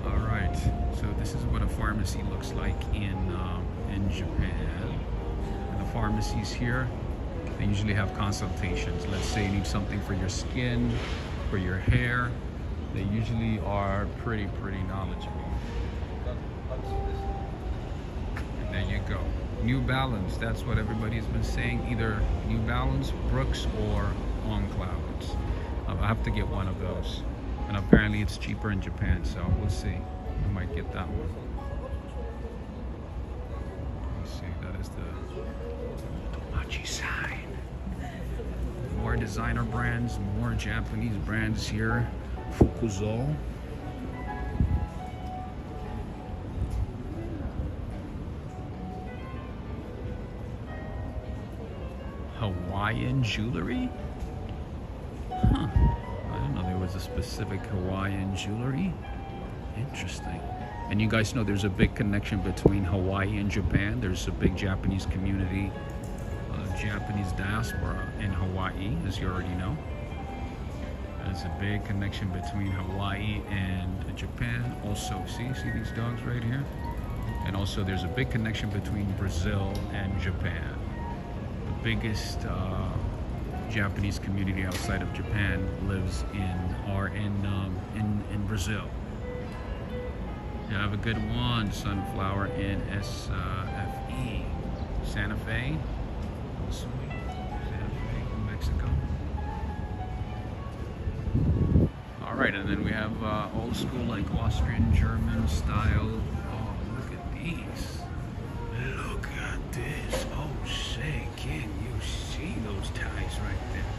All right, so this is what a pharmacy looks like in Japan. And the pharmacies here, they usually have consultations. Let's say you need something for your skin, for your hair. They usually are pretty knowledgeable. And there you go. New Balance, that's what everybody's been saying. Either New Balance, Brooks, or On Clouds. I have to get one of those. And apparently it's cheaper in Japan, so we'll see. I might get that one. Let's see, that is the Motomachi sign. More designer brands, more Japanese brands here. Fukuzo. Hawaiian jewelry? Huh. I didn't know there was a specific Hawaiian jewelry. Interesting. And you guys know there's a big connection between Hawaii and Japan. There's a big Japanese community, Japanese diaspora in Hawaii, as you already know. There's a big connection between Hawaii and Japan. Also, see these dogs right here? And also there's a big connection between Brazil and Japan. The biggest Japanese community outside of Japan lives in Brazil. You have a good one, Sunflower in SFE. Santa Fe. Also, Santa Fe, Mexico. All right, and then we have old school, like Austrian, German style. Oh, look at these. Look at this. Oh, say, can you see those ties right there?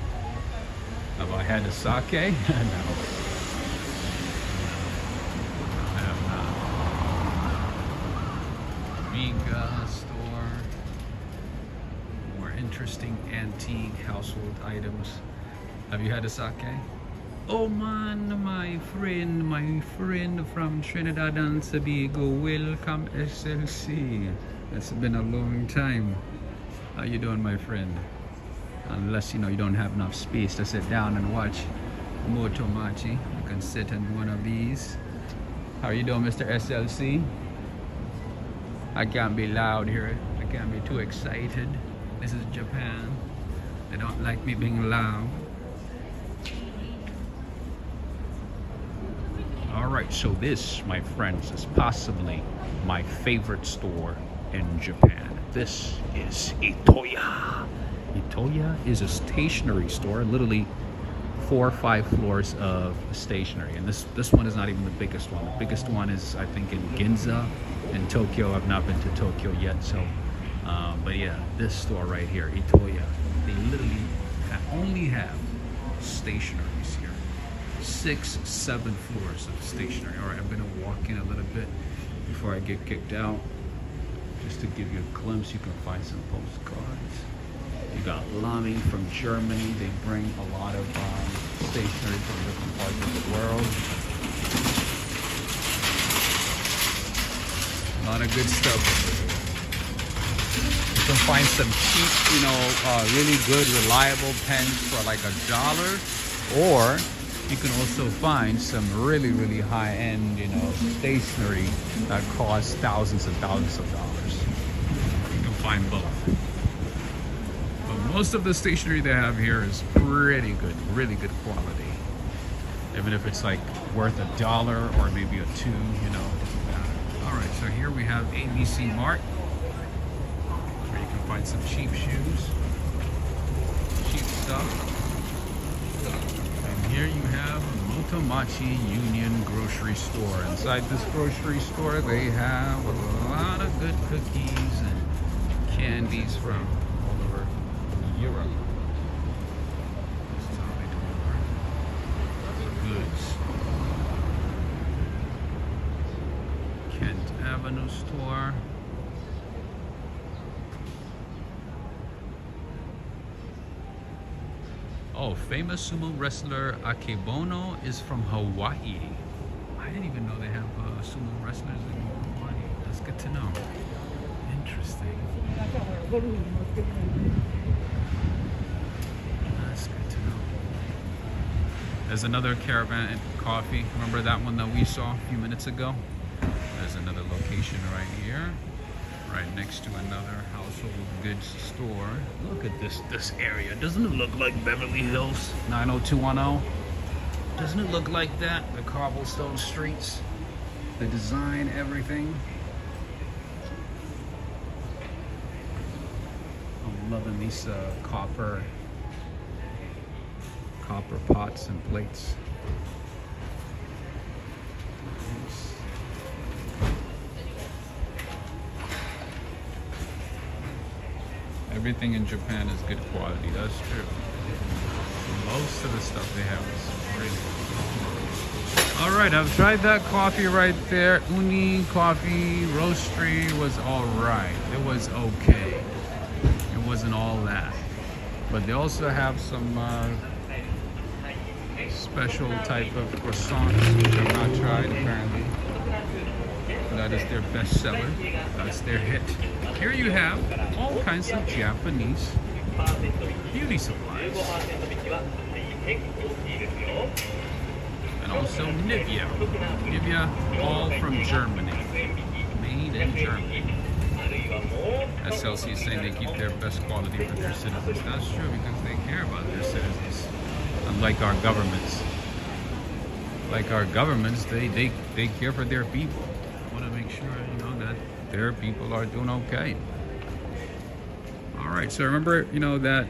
Have I had a sake? No. I have not. Amiga store. More interesting antique household items. Have you had a sake? Oh man, my friend from Trinidad and Tobago, welcome SLC. It's been a long time. How you doing, my friend? Unless you don't have enough space to sit down and watch Motomachi, you can sit in one of these. How you doing, Mr. SLC? I can't be loud here. I can't be too excited. This is Japan. They don't like me being loud. Alright, so this, my friends, is possibly my favorite store in Japan. This is Itoya. Itoya is a stationery store, literally 4 or 5 floors of stationery. And this one is not even the biggest one. The biggest one is, I think, in Ginza in Tokyo. I've not been to Tokyo yet, so but yeah, this store right here, Itoya, they literally only have stationeries here. 6, 7 floors of stationery. All right, I'm gonna walk in a little bit before I get kicked out, just to give you a glimpse. You can find some postcards. You got Lamy from Germany. They bring a lot of stationery from different parts of the world. A lot of good stuff. You can find some cheap, really good, reliable pens for like $1, or you can also find some really, really high-end, stationery that costs thousands and thousands of dollars. You can find both. But most of the stationery they have here is pretty good, really good quality. Even if it's like worth $1 or maybe a 2, All right, so here we have ABC Mart, where you can find some cheap shoes, cheap stuff. Here you have Motomachi Union Grocery Store. Inside this grocery store, they have a lot of good cookies and candies from all over Europe. This is how they have a new store. Oh, famous sumo wrestler Akebono is from Hawaii. I didn't even know they have sumo wrestlers in Hawaii. That's good to know. Interesting. That's good to know. There's another Caravan Coffee. Remember that one that we saw a few minutes ago? There's another location right here, right next to another household goods store. Look at this area. Doesn't it look like Beverly Hills 90210? Doesn't it look like that? The cobblestone streets, the design, everything. I'm loving these copper pots and plates. Everything in Japan is good quality, that's true. Most of the stuff they have is really good. Alright, I've tried that coffee right there. Uni coffee roastery was alright. It was okay. It wasn't all that. But they also have some special type of croissants which I've not tried apparently. That is their best seller. That's their hit. Here you have all kinds of Japanese beauty supplies. And also Nivea. Nivea, all from Germany. Made in Germany. As Chelsea is saying, they keep their best quality for their citizens. That's true because they care about their citizens. Unlike our governments. Like our governments, they care for their people. Want to make sure, you know, that their people are doing okay. All right, so remember, you know, that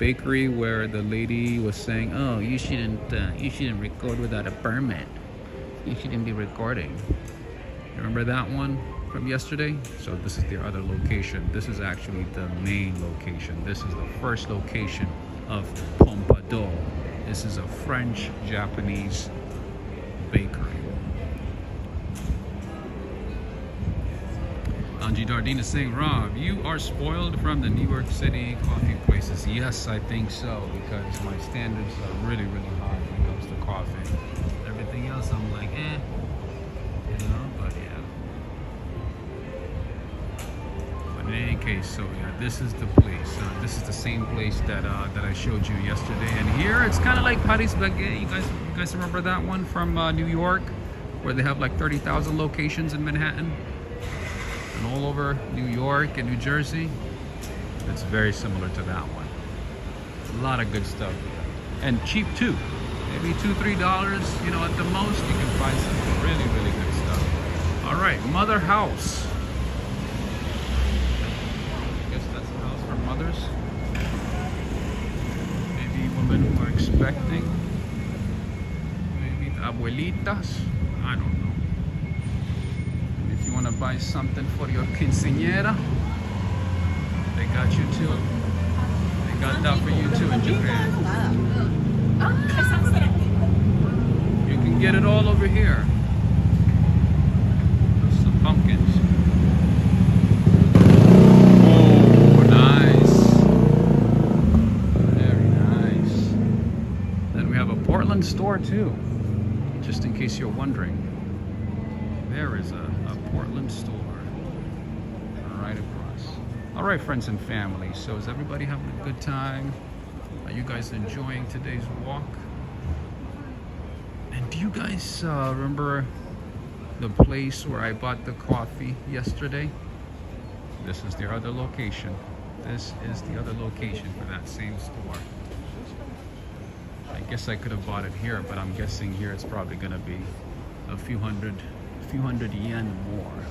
bakery where the lady was saying, "Oh, you shouldn't record without a permit. You shouldn't be recording." Remember that one from yesterday? So this is their other location. This is actually the main location. This is the first location of Pompadour. This is a French-Japanese bakery. Angie Dardine is saying, Rob, you are spoiled from the New York City coffee places. Yes, I think so, because my standards are really, really high when it comes to coffee. Everything else, I'm like, you know, but yeah. But in any case, so yeah, this is the place. This is the same place that I showed you yesterday. And here, it's kind of like Paris Baguette. You guys remember that one from New York, where they have like 30,000 locations in Manhattan? And all over New York and New Jersey. It's very similar to that one. A lot of good stuff. And cheap too. Maybe $2-3, you know, at the most, you can find some really, really good stuff. All right, Mother House. I guess that's a house for mothers. Maybe women who are expecting. Maybe abuelitas. I don't know. If you want to buy something for your quinceañera, they got you too. They got that for you too in Japan. You can get it all over here. There's some pumpkins. Oh, nice. Very nice. Then we have a Portland store too, just in case you're wondering. There is a Portland store right across. All right, friends and family, so is everybody having a good time? Are you guys enjoying today's walk? And do you guys remember the place where I bought the coffee yesterday? This is their other location. This is the other location for that same store. I guess I could have bought it here, but I'm guessing here it's probably gonna be a few hundred yen more.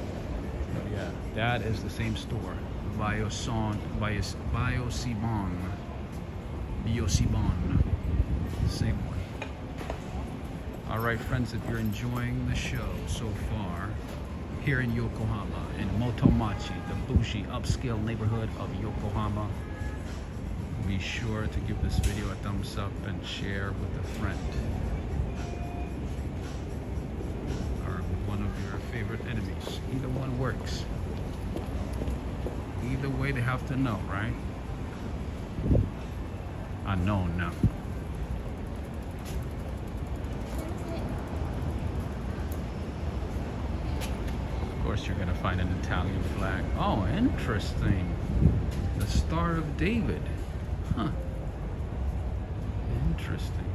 But yeah, that is the same store. Biosibon. Same one. Alright friends, if you're enjoying the show so far, here in Yokohama, in Motomachi, the bougie upscale neighborhood of Yokohama, be sure to give this video a thumbs up and share with a friend. Or one of your favorite enemies. Either one works. Either way, they have to know, right? Unknown now. Of course, you're gonna find an Italian flag. Oh, interesting. The Star of David. Huh. Interesting.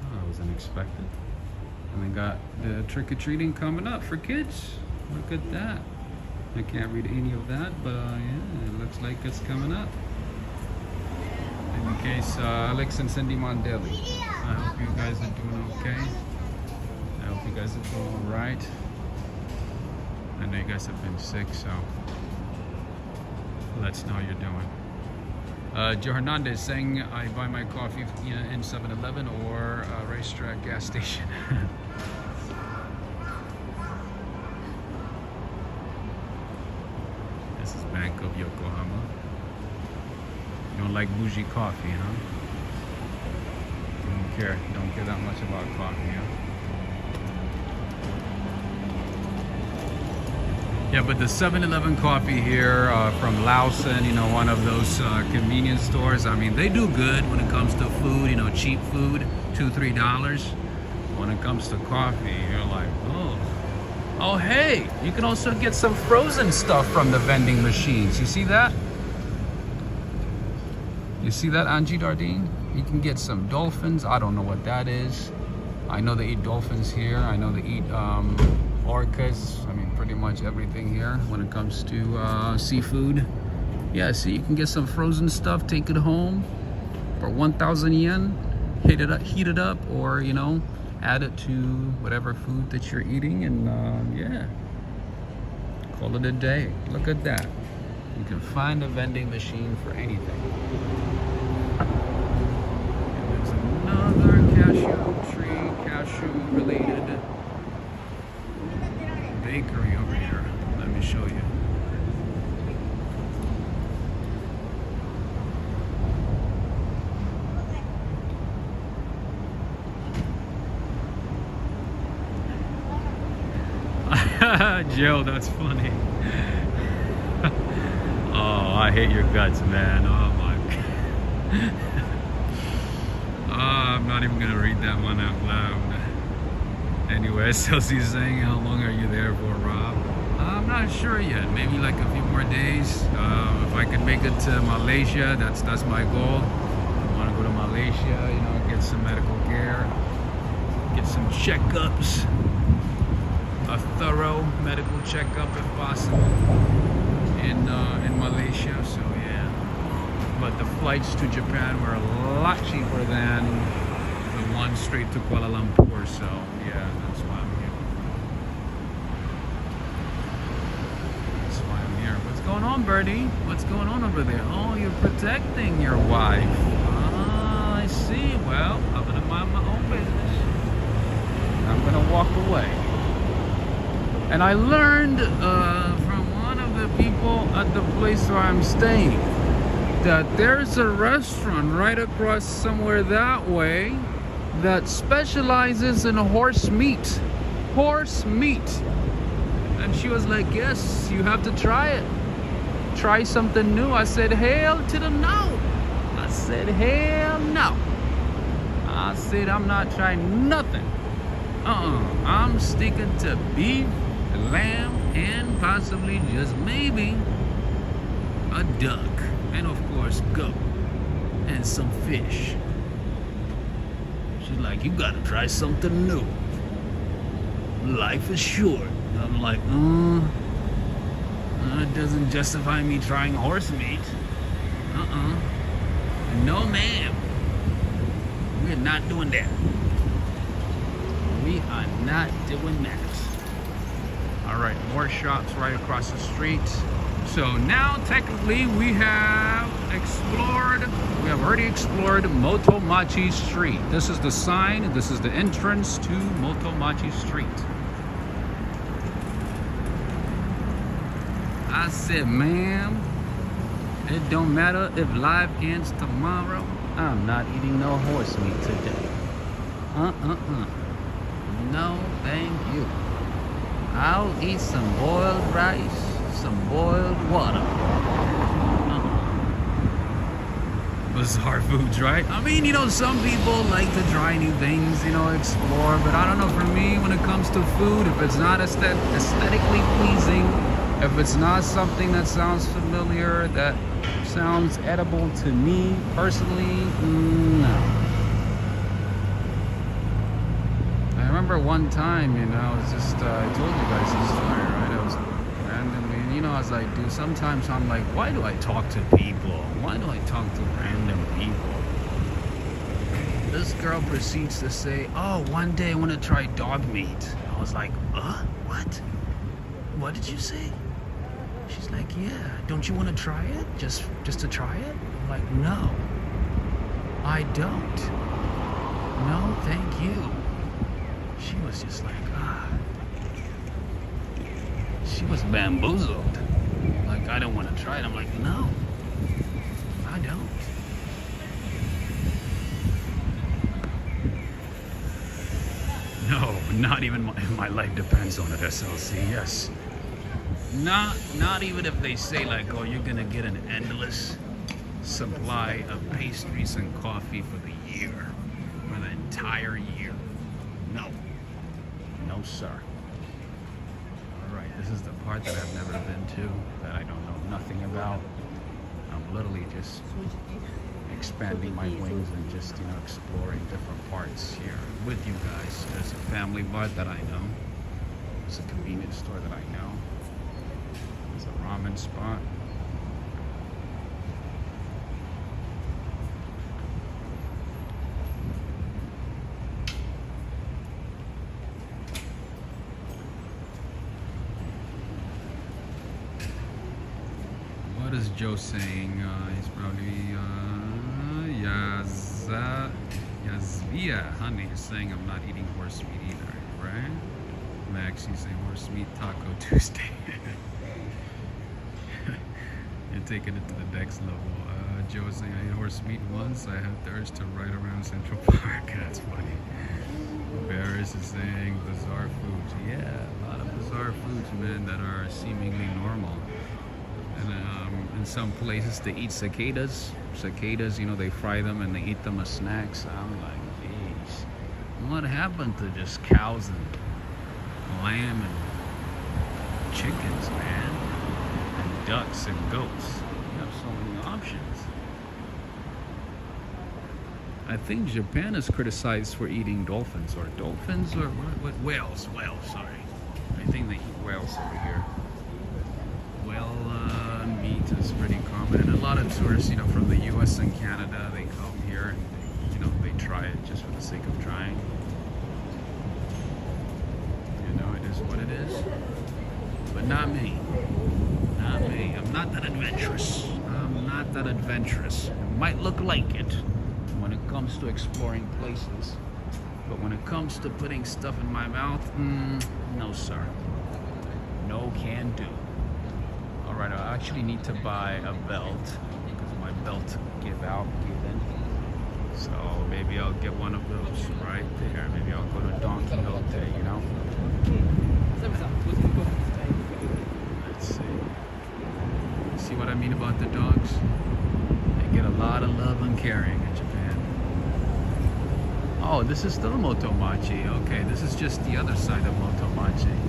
Oh, that was unexpected. And they got the trick-or-treating coming up for kids. Look at that. I can't read any of that, but yeah, it looks like it's coming up. In case Alex and Cindy Mondelli. I hope you guys are doing okay. I hope you guys are doing all right. I know you guys have been sick, so let us know how you're doing. Joe Hernandez saying I buy my coffee in 7-Eleven or a racetrack gas station. This is Bank of Yokohama. You don't like bougie coffee, huh? Don't care that much about coffee, huh? Yeah, but the 7-Eleven coffee here from Lawson, you know, one of those convenience stores, I mean, they do good when it comes to food, you know, cheap food, $2-3. When it comes to coffee, you're like, oh. Oh, hey, you can also get some frozen stuff from the vending machines. You see that? You see that, Angie Dardine? You can get some dolphins. I don't know what that is. I know they eat dolphins here. I know they eat orcas. I mean, pretty much everything here when it comes to seafood. Yeah, so you can get some frozen stuff, take it home for 1,000 yen, heat it up, or, you know, add it to whatever food that you're eating, and yeah, call it a day. Look at that. You can find a vending machine for anything. And there's another cashew related bakery over here. Let me show you. Joe, that's funny. Oh, I hate your guts, man. Oh my God. I'm not even gonna read that one out loud. Anyway, Chelsea's saying, how long are you there for, Rob? I'm not sure yet. Maybe like a few more days. If I can make it to Malaysia, that's my goal. I want to go to Malaysia, you know, get some medical care, get some checkups, a thorough medical checkup if possible in Malaysia. So yeah, but the flights to Japan were a lot cheaper than the one straight to Kuala Lumpur. So yeah, that's why I'm here. That's why I'm here. What's going on, Birdie? What's going on over there? Oh, you're protecting your wife. Ah, I see. Well, I'm gonna mind my own business. I'm gonna walk away. And I learned from one of the people at the place where I'm staying that there's a restaurant right across somewhere that way that specializes in horse meat. Horse meat. And she was like, yes, you have to try it. Try something new. I said, hell to the no. I said, hell no. I said, I'm not trying nothing. I'm sticking to beef, lamb, and possibly just maybe a duck, and of course goat, and some fish. She's like, you gotta try something new. Life is short. I'm like, it doesn't justify me trying horse meat. No ma'am, we're not doing that. We are not doing that. All right, more shops right across the street. So now technically we have already explored Motomachi Street. This is the sign, this is the entrance to Motomachi Street. I said, ma'am, it don't matter if life ends tomorrow. I'm not eating no horse meat today. No, thank you. I'll eat some boiled rice, some boiled water. Bizarre foods, right? I mean, you know, some people like to try new things, you know, explore, but I don't know, for me, when it comes to food, if it's not aesthetically pleasing, if it's not something that sounds familiar, that sounds edible to me personally, no. I remember one time, you know, I was just, I told you guys this story, right? I was randomly, you know, as I do, sometimes I'm like, why do I talk to people? Why do I talk to random people? This girl proceeds to say, oh, one day I want to try dog meat. I was like, what? What did you say? She's like, yeah, don't you want to try it? Just to try it? I'm like, no, I don't. No, thank you. She was just like, she was bamboozled. Like, I don't want to try it. I'm like, no, I don't. No, not even my life depends on it, SLC, yes. Not even if they say like, oh, you're gonna get an endless supply of pastries and coffee for the year, for the entire year. No, no sir. All right, this is the part that I've never been to, that I don't know nothing about. I'm literally just expanding my wings and just, you know, exploring different parts here with you guys. There's a family mart that I know. There's a convenience store that I know. There's a ramen spot. What is Joe saying? He's probably Yazvia, honey, is saying I'm not eating horse meat either, right? Max, he's saying horse meat taco Tuesday. You're taking it to the next level. Joe is saying I ate horse meat once. I had thirst to ride around Central Park. That's funny. Barris is saying bizarre foods. Yeah, a lot of bizarre foods, man, that are seemingly normal. And in some places they eat cicadas. Cicadas, you know, they fry them and they eat them as snacks. I'm like, geez, what happened to just cows and lamb and chickens, man? And ducks and goats. You have so many options. I think Japan is criticized for eating dolphins or what whales, sorry. I think they eat whales over here. Whale meat is pretty common, and a lot of tourists, you know, from the US and Canada, they come here and, you know, they try it just for the sake of trying. You know, it is what it is. But not me. Not me. I'm not that adventurous. I'm not that adventurous. It might look like it when it comes to exploring places, but when it comes to putting stuff in my mouth, no sir. No can do. Alright, I actually need to buy a belt because my belt gave in. So maybe I'll get one of those right there. Maybe I'll go to Don Quixote, you know? Let's see. See what I mean about the dogs? They get a lot of love and caring in Japan. Oh, this is still Motomachi. Okay, this is just the other side of Motomachi.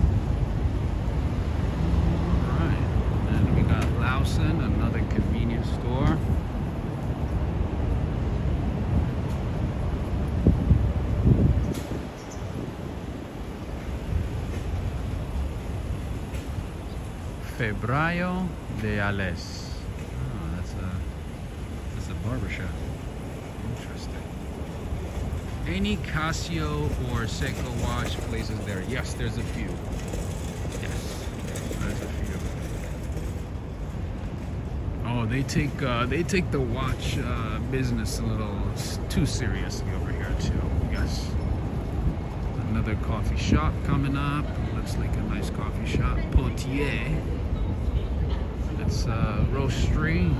Lawson, another convenience store. Febraio de Ales. Oh, that's a barbershop. Interesting. Any Casio or Seiko watch places there? Yes, there's a few. Yes, there's a few. Oh, they take the watch business a little too seriously over here too. Yes. Another coffee shop coming up. Looks like a nice coffee shop. Potier. It's a roastery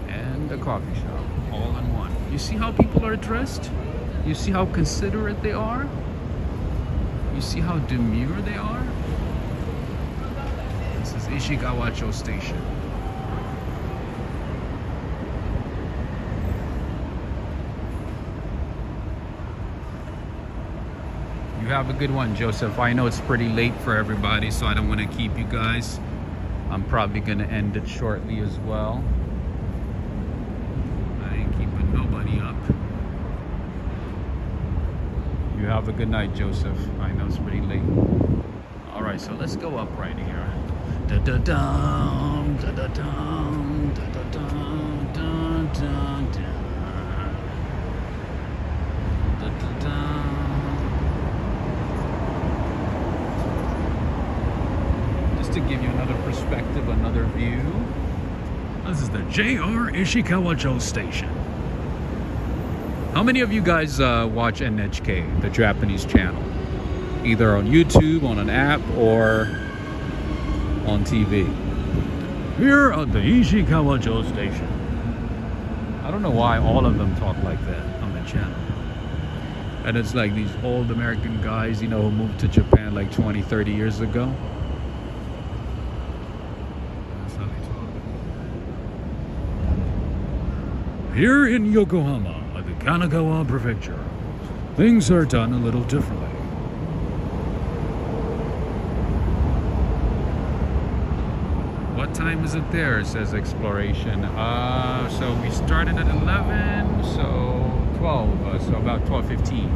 and a coffee shop all in one. You see how people are dressed? You see how considerate they are? You You see how demure they are? This is Ishikawacho Station. You have a good one, Joseph. I know it's pretty late for everybody, so I don't want to keep you guys. I'm probably going to end it shortly as well. I ain't keeping nobody up. You have a good night, Joseph. I know it's pretty late. All right, so let's go up right here. Da-da-dum, da-da-dum, da-da-dum, da-da-dum, da-da-dum. Just to give you another perspective, another view. This is the JR Ishikawacho Station. How many of you guys watch NHK, the Japanese channel? Either on YouTube, on an app, or on TV. Here at the Ishikawacho Station. I don't know why all of them talk like that on the channel. And it's like these old American guys, you know, who moved to Japan like 20, 30 years ago. That's how they talk. Here in Yokohama, at the Kanagawa Prefecture, things are done a little differently. What time is it there? It says exploration. So we started at 11, so 12, so about 12:15.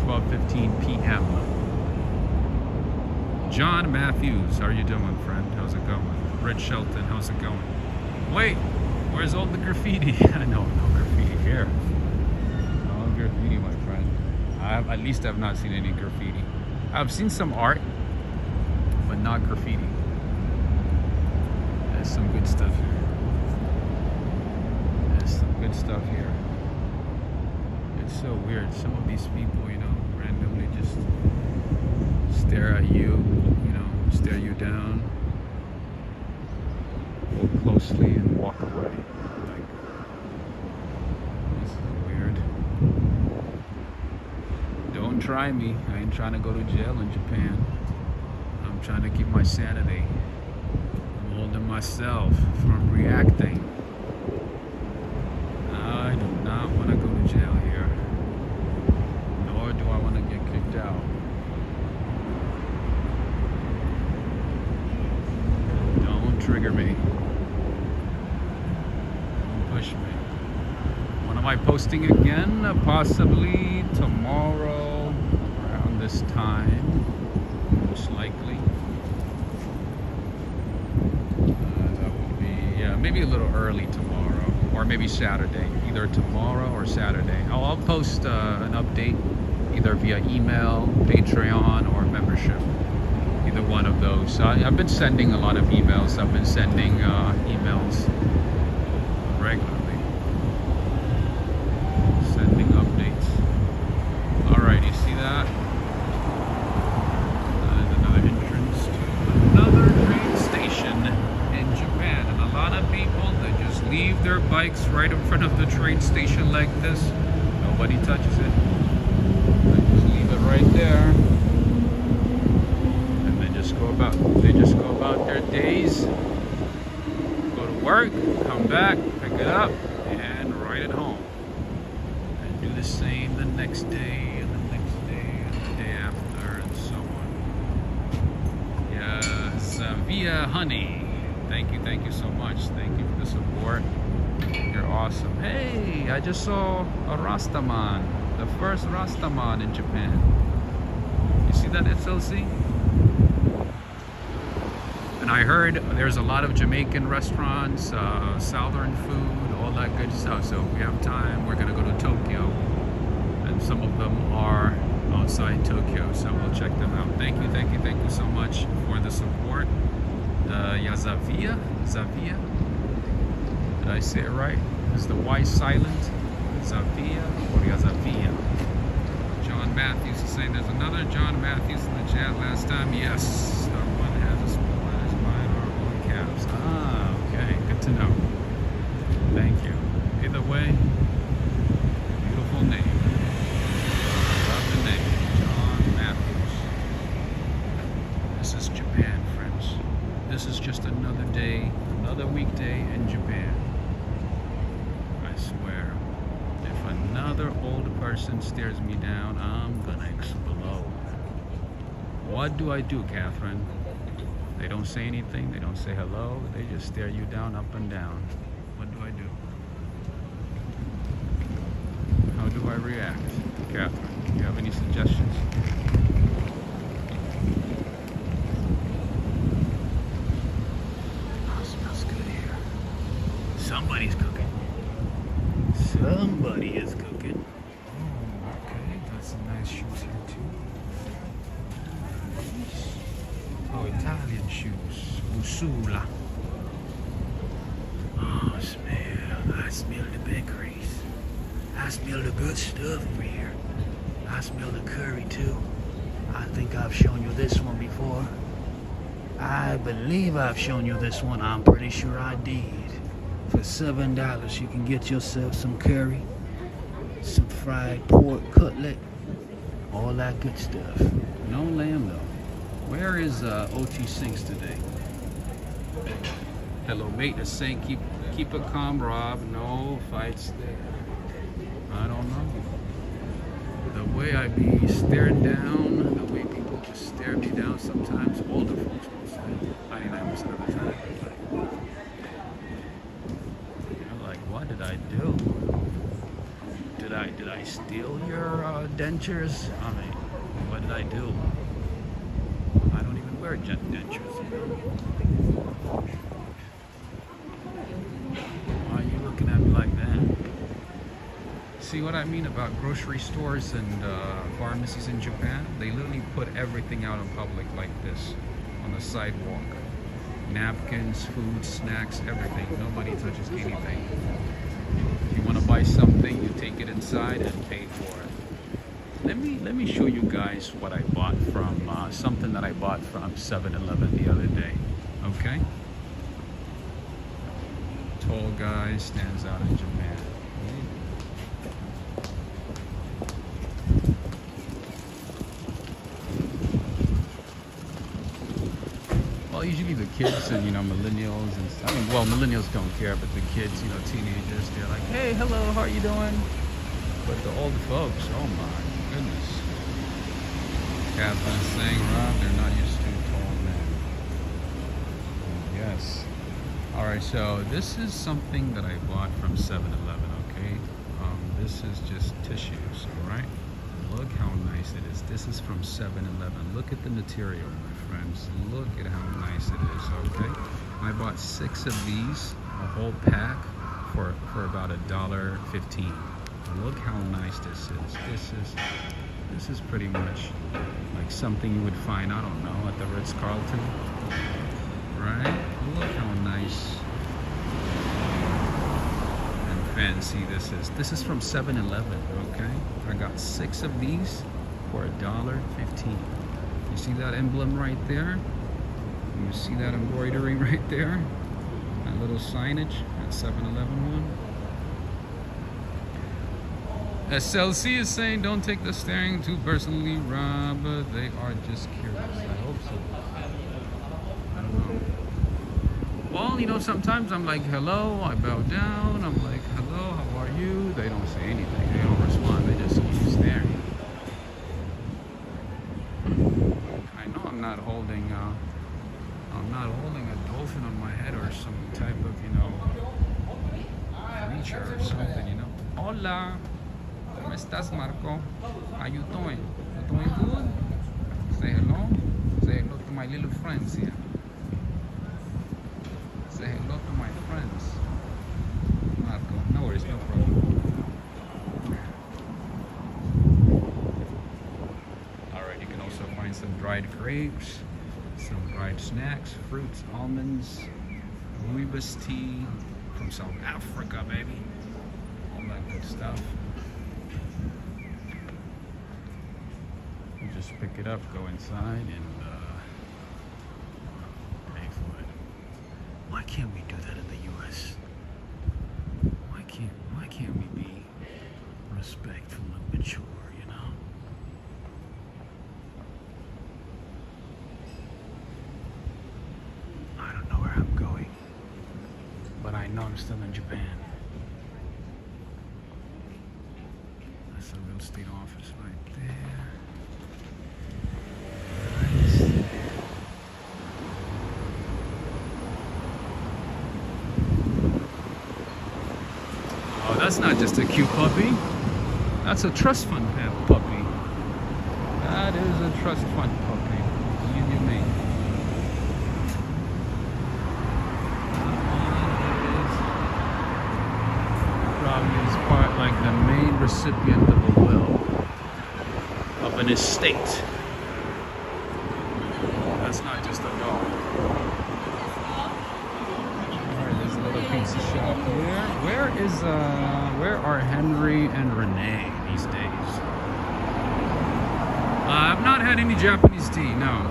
12:15 p.m. John Matthews, how are you doing, friend? How's it going? Red Shelton, how's it going? Wait, where's all the graffiti? I know, no graffiti here. No graffiti, my friend. At least I've not seen any graffiti. I've seen some art, but not graffiti. There's some good stuff here. There's some good stuff here. It's so weird. Some of these people, you know, randomly just stare at you, you know, stare you down, look closely and walk away. Like, this is weird. Don't try me. I ain't trying to go to jail in Japan. I'm trying to keep my sanity. Holding myself from reacting. I do not want to go to jail here, nor do I want to get kicked out. Don't trigger me. Don't push me. When am I posting again? Possibly tomorrow around this time, most likely. Maybe a little early tomorrow, or maybe Saturday. Either tomorrow or Saturday. I'll post an update either via email, Patreon, or membership. Either one of those. I've been sending a lot of emails. I've been sending emails regularly. Sending updates. Alright, you see that? There's another entrance to another train station in Japan. And a lot of people, they just leave their bikes right in front of the train station like this. Nobody touches it. They just leave it right there. And they just go about their days. Go to work, come back, pick it up, and ride it home. And do the same the next day, and the next day, and the day after, and so on. Yes, via honey. Thank you so much. Thank you for the support. You're awesome. Hey, I just saw a Rastaman, the first Rastaman in Japan. You see that SLC? And I heard there's a lot of Jamaican restaurants, southern food, all that good stuff. So if we have time, we're gonna go to Tokyo, and some of them are outside Tokyo, so we'll check them out. Thank you so much for the support. Yazavia? Zavia? Did I say it right? Is the Y silent? Zavia or Yazavia? John Matthews is saying there's another John Matthews in the chat last time. Yes, that one has a splash by our own caps. Ah, okay, good to know. Thank you. Either way, beautiful name. Love the name, John Matthews. stares me down, I'm gonna explode. What do I do, Catherine? They don't say anything, they don't say hello, they just stare you down, up and down. What do I do? How do I react? Catherine, do you have any suggestions? Oh, smells good here. Somebody's cooking. Somebody is cooking. Oh, okay, got some nice shoes here too. Oh, Italian shoes. Usula. Oh, I smell the bakeries. I smell the good stuff over here. I smell the curry too. I think I've shown you this one before. I believe I've shown you this one. I'm pretty sure I did. For $7, you can get yourself some curry, some fried pork cutlet, all that good stuff. No lamb though. Where is OT Sinks today? Hello, mate. The sink. Keep it calm, Rob. No fights there. I don't know. The way I be stared down, the way people just stare me down sometimes, older folks mostly, 99% of the time. Like, what did I do? Did I steal your dentures? I mean, what did I do? I don't even wear dentures. Why are you looking at me like that? See what I mean about grocery stores and pharmacies in Japan? They literally put everything out in public like this on the sidewalk. Napkins, food, snacks, everything. Nobody touches anything. If you want to buy something, you take it inside and pay for it. Let me show you guys what I bought from something that I bought from 7-Eleven the other day. Okay? Tall guy stands out in Japan. Well, usually the kids and millennials and stuff. I mean, well, millennials don't care, but the kids, teenagers, they're like, "Hey, hello, how are you doing?" But the old folks, oh my goodness. Catherine's saying, Rob, they're not used to tall men. Yes. All right, so this is something that I bought from 7-Eleven. Okay, this is just tissues. All right. Look how nice it is. This is from 7-Eleven. Look at the material, my friends. Look at how nice it is, okay? I bought 6 of these, a whole pack, for about $1.15. Look how nice this is. This is pretty much like something you would find, I don't know, at the Ritz-Carlton, right? Look how nice and fancy this is. This is from 7-Eleven, okay? I got 6 of these for $1.15. You see that emblem right there? You see that embroidery right there? That little signage, that 7-Eleven one. SLC is saying, don't take the staring too personally, Rob. They are just curious. I hope so. I don't know. Well, sometimes I'm like, hello, I bow down. I'm like, hello, how are you? They don't say anything. They don't respond. They just keep staring. I know I'm not holding a dolphin on my head or some type of, creature or something, Hola. ¿Cómo estás, Marco? How you doing? You doing good? Say hello. Say hello to my little friends here. Say hello to my friends. Marco, no worries, no problem. Alright, you can also find some dried grapes, some dried snacks, fruits, almonds, rooibos tea from South Africa, baby. All that good stuff. Just pick it up, go inside, and pay for it. Why can't we do that in the U.S.? Why can't we be respectful and mature, I don't know where I'm going, but I know I'm still in Japan. That's a real state. shipping office right there. Nice. Oh, that's not just a cute puppy. That's a trust fund puppy. That is a trust fund puppy. You mean? Probably is part like the main recipient of a will of an estate. That's not just a dog. Alright, there's a little pizza shop here. Where are Henry and Renee these days? I've not had any Japanese tea, no.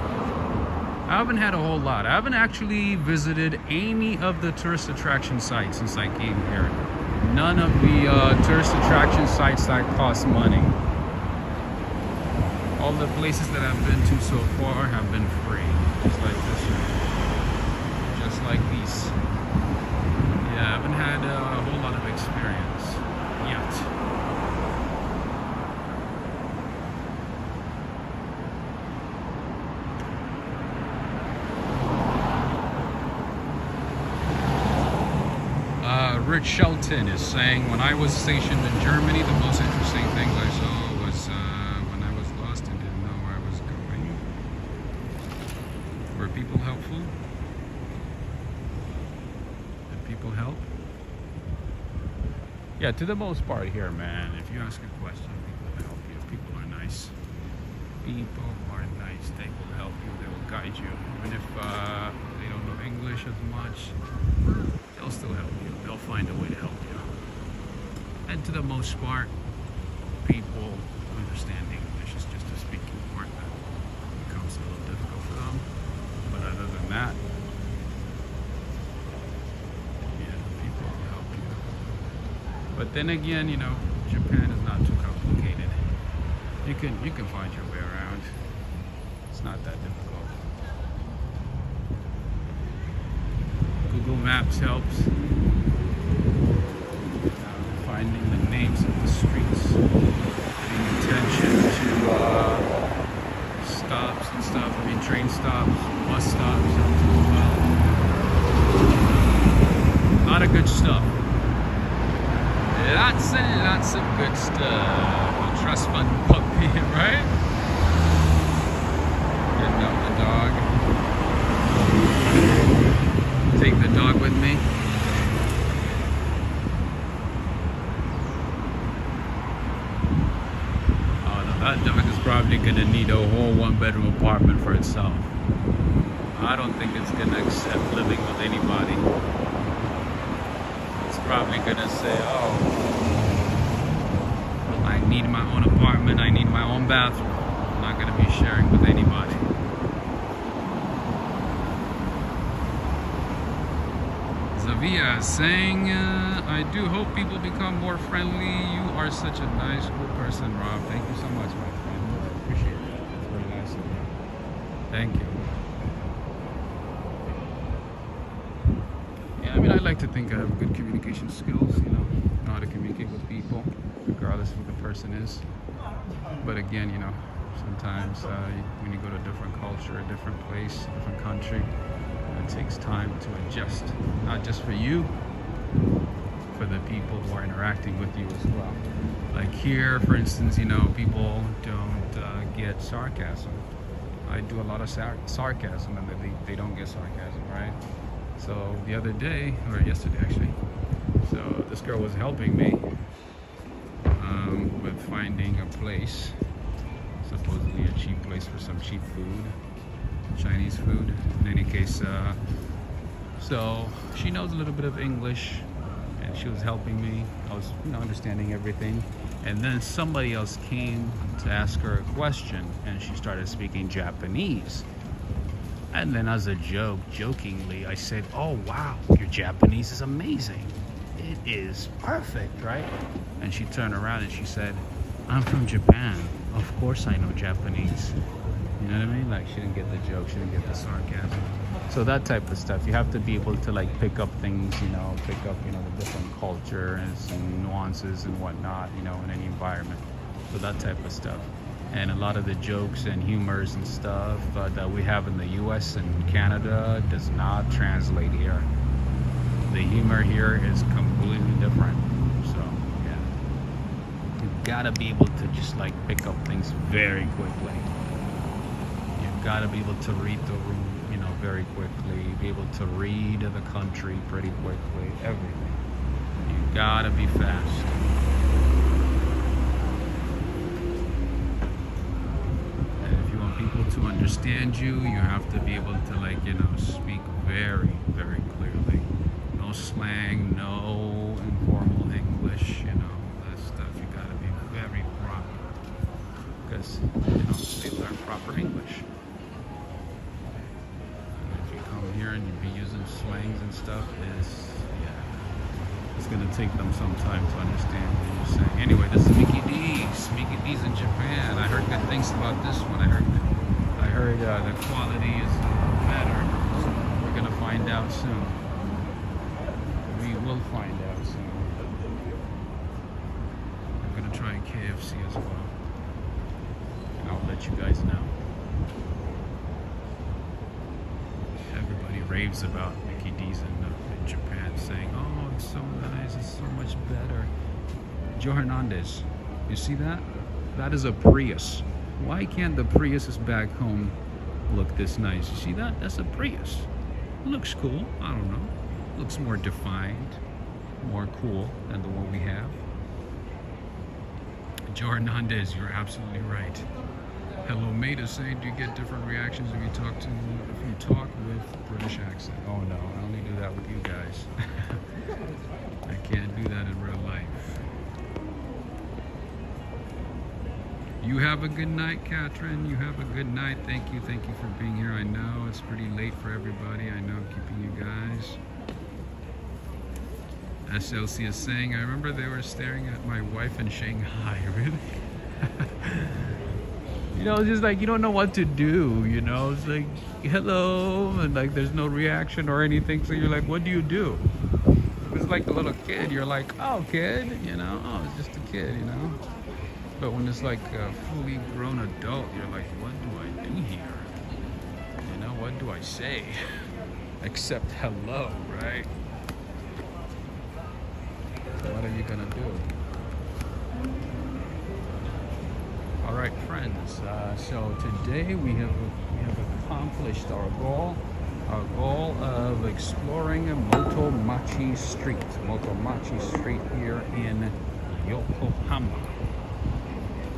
I haven't had a whole lot. I haven't actually visited any of the tourist attraction sites since I came here. None of the tourist attraction sites that cost money. All the places that I've been to so far have been free. Just like this one. Just like these. Yeah, I haven't had a whole lot of experience yet. Rich Shelton is saying, when I was stationed in Germany, the most interesting things I saw was when I was lost and didn't know where I was going. Were people helpful? Did people help? Yeah, to the most part here, man. If you ask a question, people will help you. People are nice. People are nice. They will help you. They will guide you. Even if they don't know English as much, they'll still help you. They'll find a way to help you. And to the most part, people understand English. It's just a speaking part that becomes a little difficult for them. But other than that, yeah, people will help you. But then again, you know, Japan is not too complicated. You can find your way around. It's not that difficult. Google Maps helps. Finding the names of the streets, paying attention to stops and stuff. I mean, train stops, bus stops helps as well. A lot of good stuff. Lots and lots of good stuff. A trust fund puppy, right? Getting up the dog. Take the dog with me. That dog is probably gonna need a whole one-bedroom apartment for itself. I don't think it's gonna accept living with anybody. It's probably gonna say, oh, I need my own apartment, I need my own bathroom. I'm not gonna be sharing with anybody. Zavia is saying, I do hope people become more friendly. You are such a nice, cool person, Rob. Thank you so much, my friend. I appreciate that. That's very nice of you. Thank you. Yeah, I mean, I like to think I have good communication skills, you know how to communicate with people, regardless of who the person is. But again, you know, sometimes when you go to a different culture, a different place, a different country, it takes time to adjust, not just for you, for the people who are interacting with you as well. Like here, for instance, you know, people don't get sarcasm. I do a lot of sarcasm, and they don't get sarcasm, right? So the other day, or yesterday actually, so this girl was helping me with finding a place, supposedly a cheap place for some cheap food, Chinese food. In any case, so she knows a little bit of English, and she was helping me. I was, you know, understanding everything. And then somebody else came to ask her a question, and she started speaking Japanese. And then as a joke, jokingly, I said, oh wow, your Japanese is amazing. It is perfect, right? And she turned around and she said, I'm from Japan. Of course I know Japanese. You know what I mean? Like, she didn't get the joke, she didn't get the sarcasm. So that type of stuff, you have to be able to like pick up things, you know, pick up, you know, the different cultures and nuances and whatnot, you know, in any environment. So that type of stuff. And a lot of the jokes and humors and stuff that we have in the US and Canada does not translate here. The humor here is completely different. So yeah, you've got to be able to just like pick up things very quickly. You've got to be able to read the room, you know, very quickly. Be able to read the country pretty quickly. Everything. You gotta be fast. People to understand you, you have to be able to, like, you know, speak very, very clearly. No slang, no informal English, you know, that stuff. You gotta be very proper because, you know, they learn proper English. And if you come here and you be using slangs and stuff, it's gonna take them some time to understand what you're saying. Anyway, this is Mickey D's. Mickey D's in Japan. I heard good things about this one. I heard the quality is better. So we're gonna find out soon. We will find out soon. I'm gonna try KFC as well, and I'll let you guys know. Everybody raves about Mickey D's in Japan, saying, "Oh, it's so nice. It's so much better." Joe Hernandez, you see that? That is a Prius. Why can't the Priuses back home look this nice? You see that? That's a Prius. It looks cool. I don't know. Looks more defined, more cool than the one we have. Joe Hernandez, you're absolutely right. Hello, mate is saying, do you get different reactions if you talk with British accent? Oh no, I only do that with you guys. I can't do that in real life. You have a good night, Catherine. You have a good night. Thank you for being here. I know it's pretty late for everybody. I know I'm keeping you guys. SLC is saying, I remember they were staring at my wife in Shanghai. Really? You know, it's just like you don't know what to do, you know? It's like, hello, and like there's no reaction or anything. So you're like, what do you do? It's like a little kid. You're like, oh, kid, you know? Oh, it's just a kid, you know? But when it's like a fully grown adult, you're like, what do I do here? You know, what do I say? Except hello, right? What are you gonna do? All right, friends. So today we have accomplished our goal of exploring Motomachi Street here in Yokohama.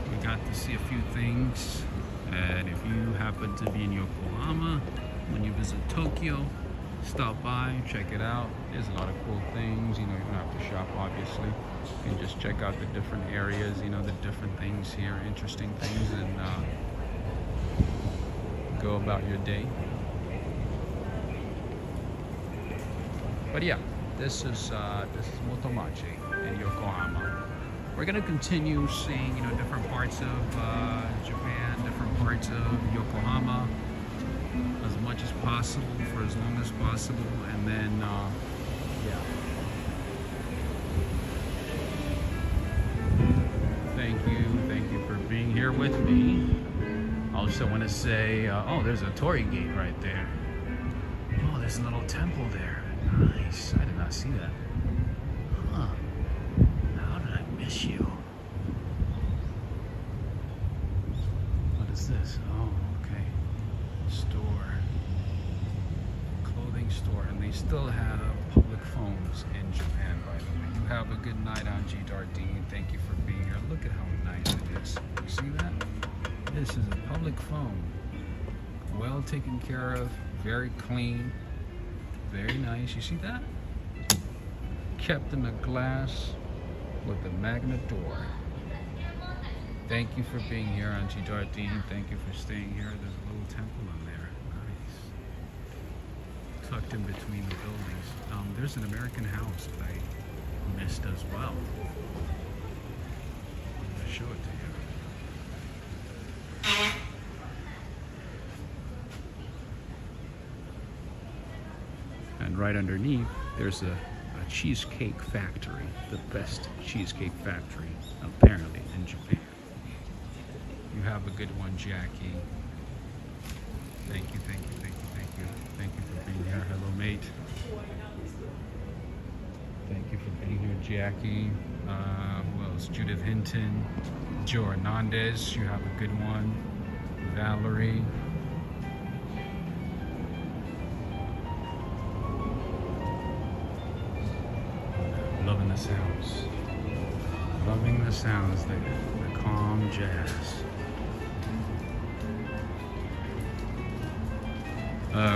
We got to see a few things, and if you happen to be in Yokohama when you visit Tokyo, stop by, check it out. There's a lot of cool things. You know, you don't have to shop, obviously. You can just check out the different areas, you know, the different things here, interesting things, and go about your day. But yeah, this is Motomachi in Yokohama. We're gonna continue seeing, you know, different parts of Japan, different parts of Yokohama, as much as possible for as long as possible, and then yeah. Thank you for being here with me. I also want to say, oh, there's a torii gate right there. Oh, there's a little temple there. Nice. I did not see that. Huh. How did I miss you? What is this? Oh, okay. Store. Clothing store. And they still have public phones in Japan, by the way. You have a good night, Anji Dardine. Thank you for being here. Look at how nice it is. You see that? This is a public phone. Well taken care of. Very clean. Very nice. You see that? Kept in a glass with a magnet door. Thank you for being here, Anji Dardine. Thank you for staying here. There's a little temple in there. Nice. Tucked in between the buildings. There's an American house that I missed as well. I'm going to show it to you. And right underneath, there's a cheesecake factory, the best cheesecake factory, apparently, in Japan. You have a good one, Jackie. Thank you, thank you, thank you, thank you. Thank you for being here. Hello, mate. Thank you for being here, Jackie. Who else? Judith Hinton. Joe Hernandez. You have a good one. Valerie. Loving the sounds. Loving the sounds there. The calm jazz.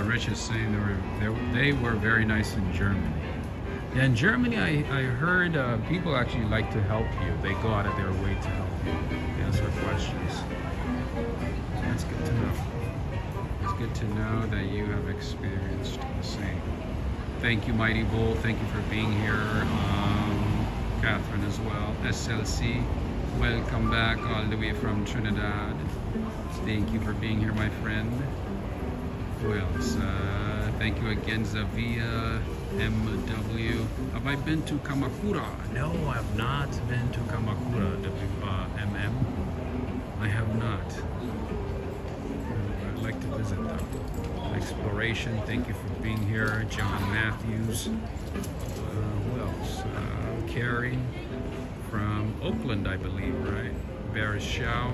Rich is saying they were very nice in Germany. Yeah, in Germany, I heard people actually like to help you. They go out of their way to help you answer questions. That's good to know. It's good to know that you have experienced the same. Thank you, Mighty Bull. Thank you for being here. Catherine as well. SLC, welcome back all the way from Trinidad. Thank you for being here, my friend. Who else? Thank you again, Zavia MW. Have I been to Kamakura? No, I have not been to Kamakura, MM. I have not. I'd like to visit though. Exploration, thank you for being here. John Matthews. Who else? Carrie from Oakland, I believe, right? Barris Shao.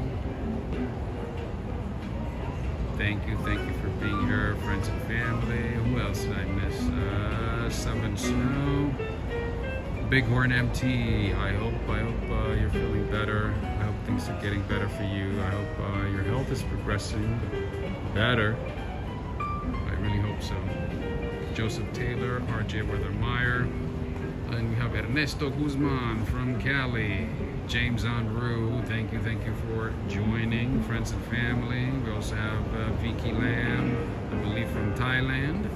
Thank you for being here, friends and family. Who else did I miss? Seven Snow, Bighorn MT. I hope you're feeling better. I hope things are getting better for you. I hope your health is progressing better. I really hope so. Joseph Taylor, RJ Weathermeyer, and we have Ernesto Guzman from Cali. James Enroux, thank you for joining, friends and family. We also have Vicky Lam, I believe from Thailand.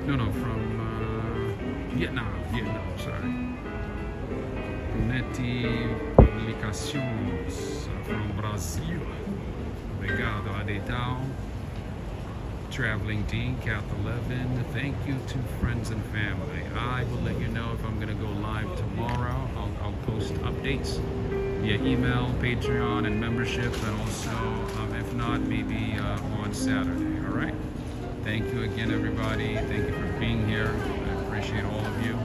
No, from Vietnam, sorry. Netti Publicações from Brazil. Obrigado, Adetao. Traveling Dean, Cath 11. Thank you to friends and family. I will let you know if I'm going to go live tomorrow. I'll post updates via email, Patreon, and membership, and also, if not, maybe on Saturday. All right? Thank you again, everybody. Thank you for being here. I appreciate all of you.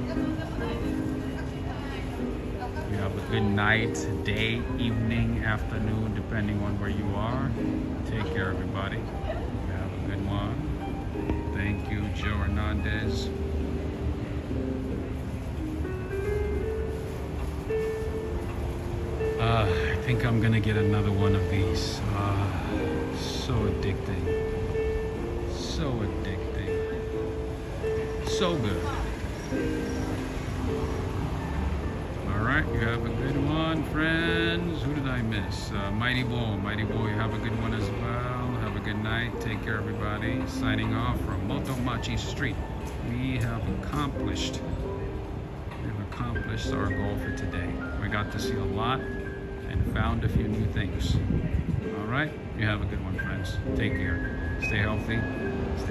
You have a good night, day, evening, afternoon, depending on where you are. Take care, everybody. Good one. Thank you, Joe Hernandez. I think I'm gonna get another one of these. So addicting. So addicting. So good. Alright, you have a good one, friends. Who did I miss? Mighty Bull, you have a good one as well. Have a good night. Take care, everybody. Signing off from Motomachi Street. We have accomplished our goal for today. We got to see a lot and found a few new things. All right, you have a good one, friends. Take care. Stay healthy. Stay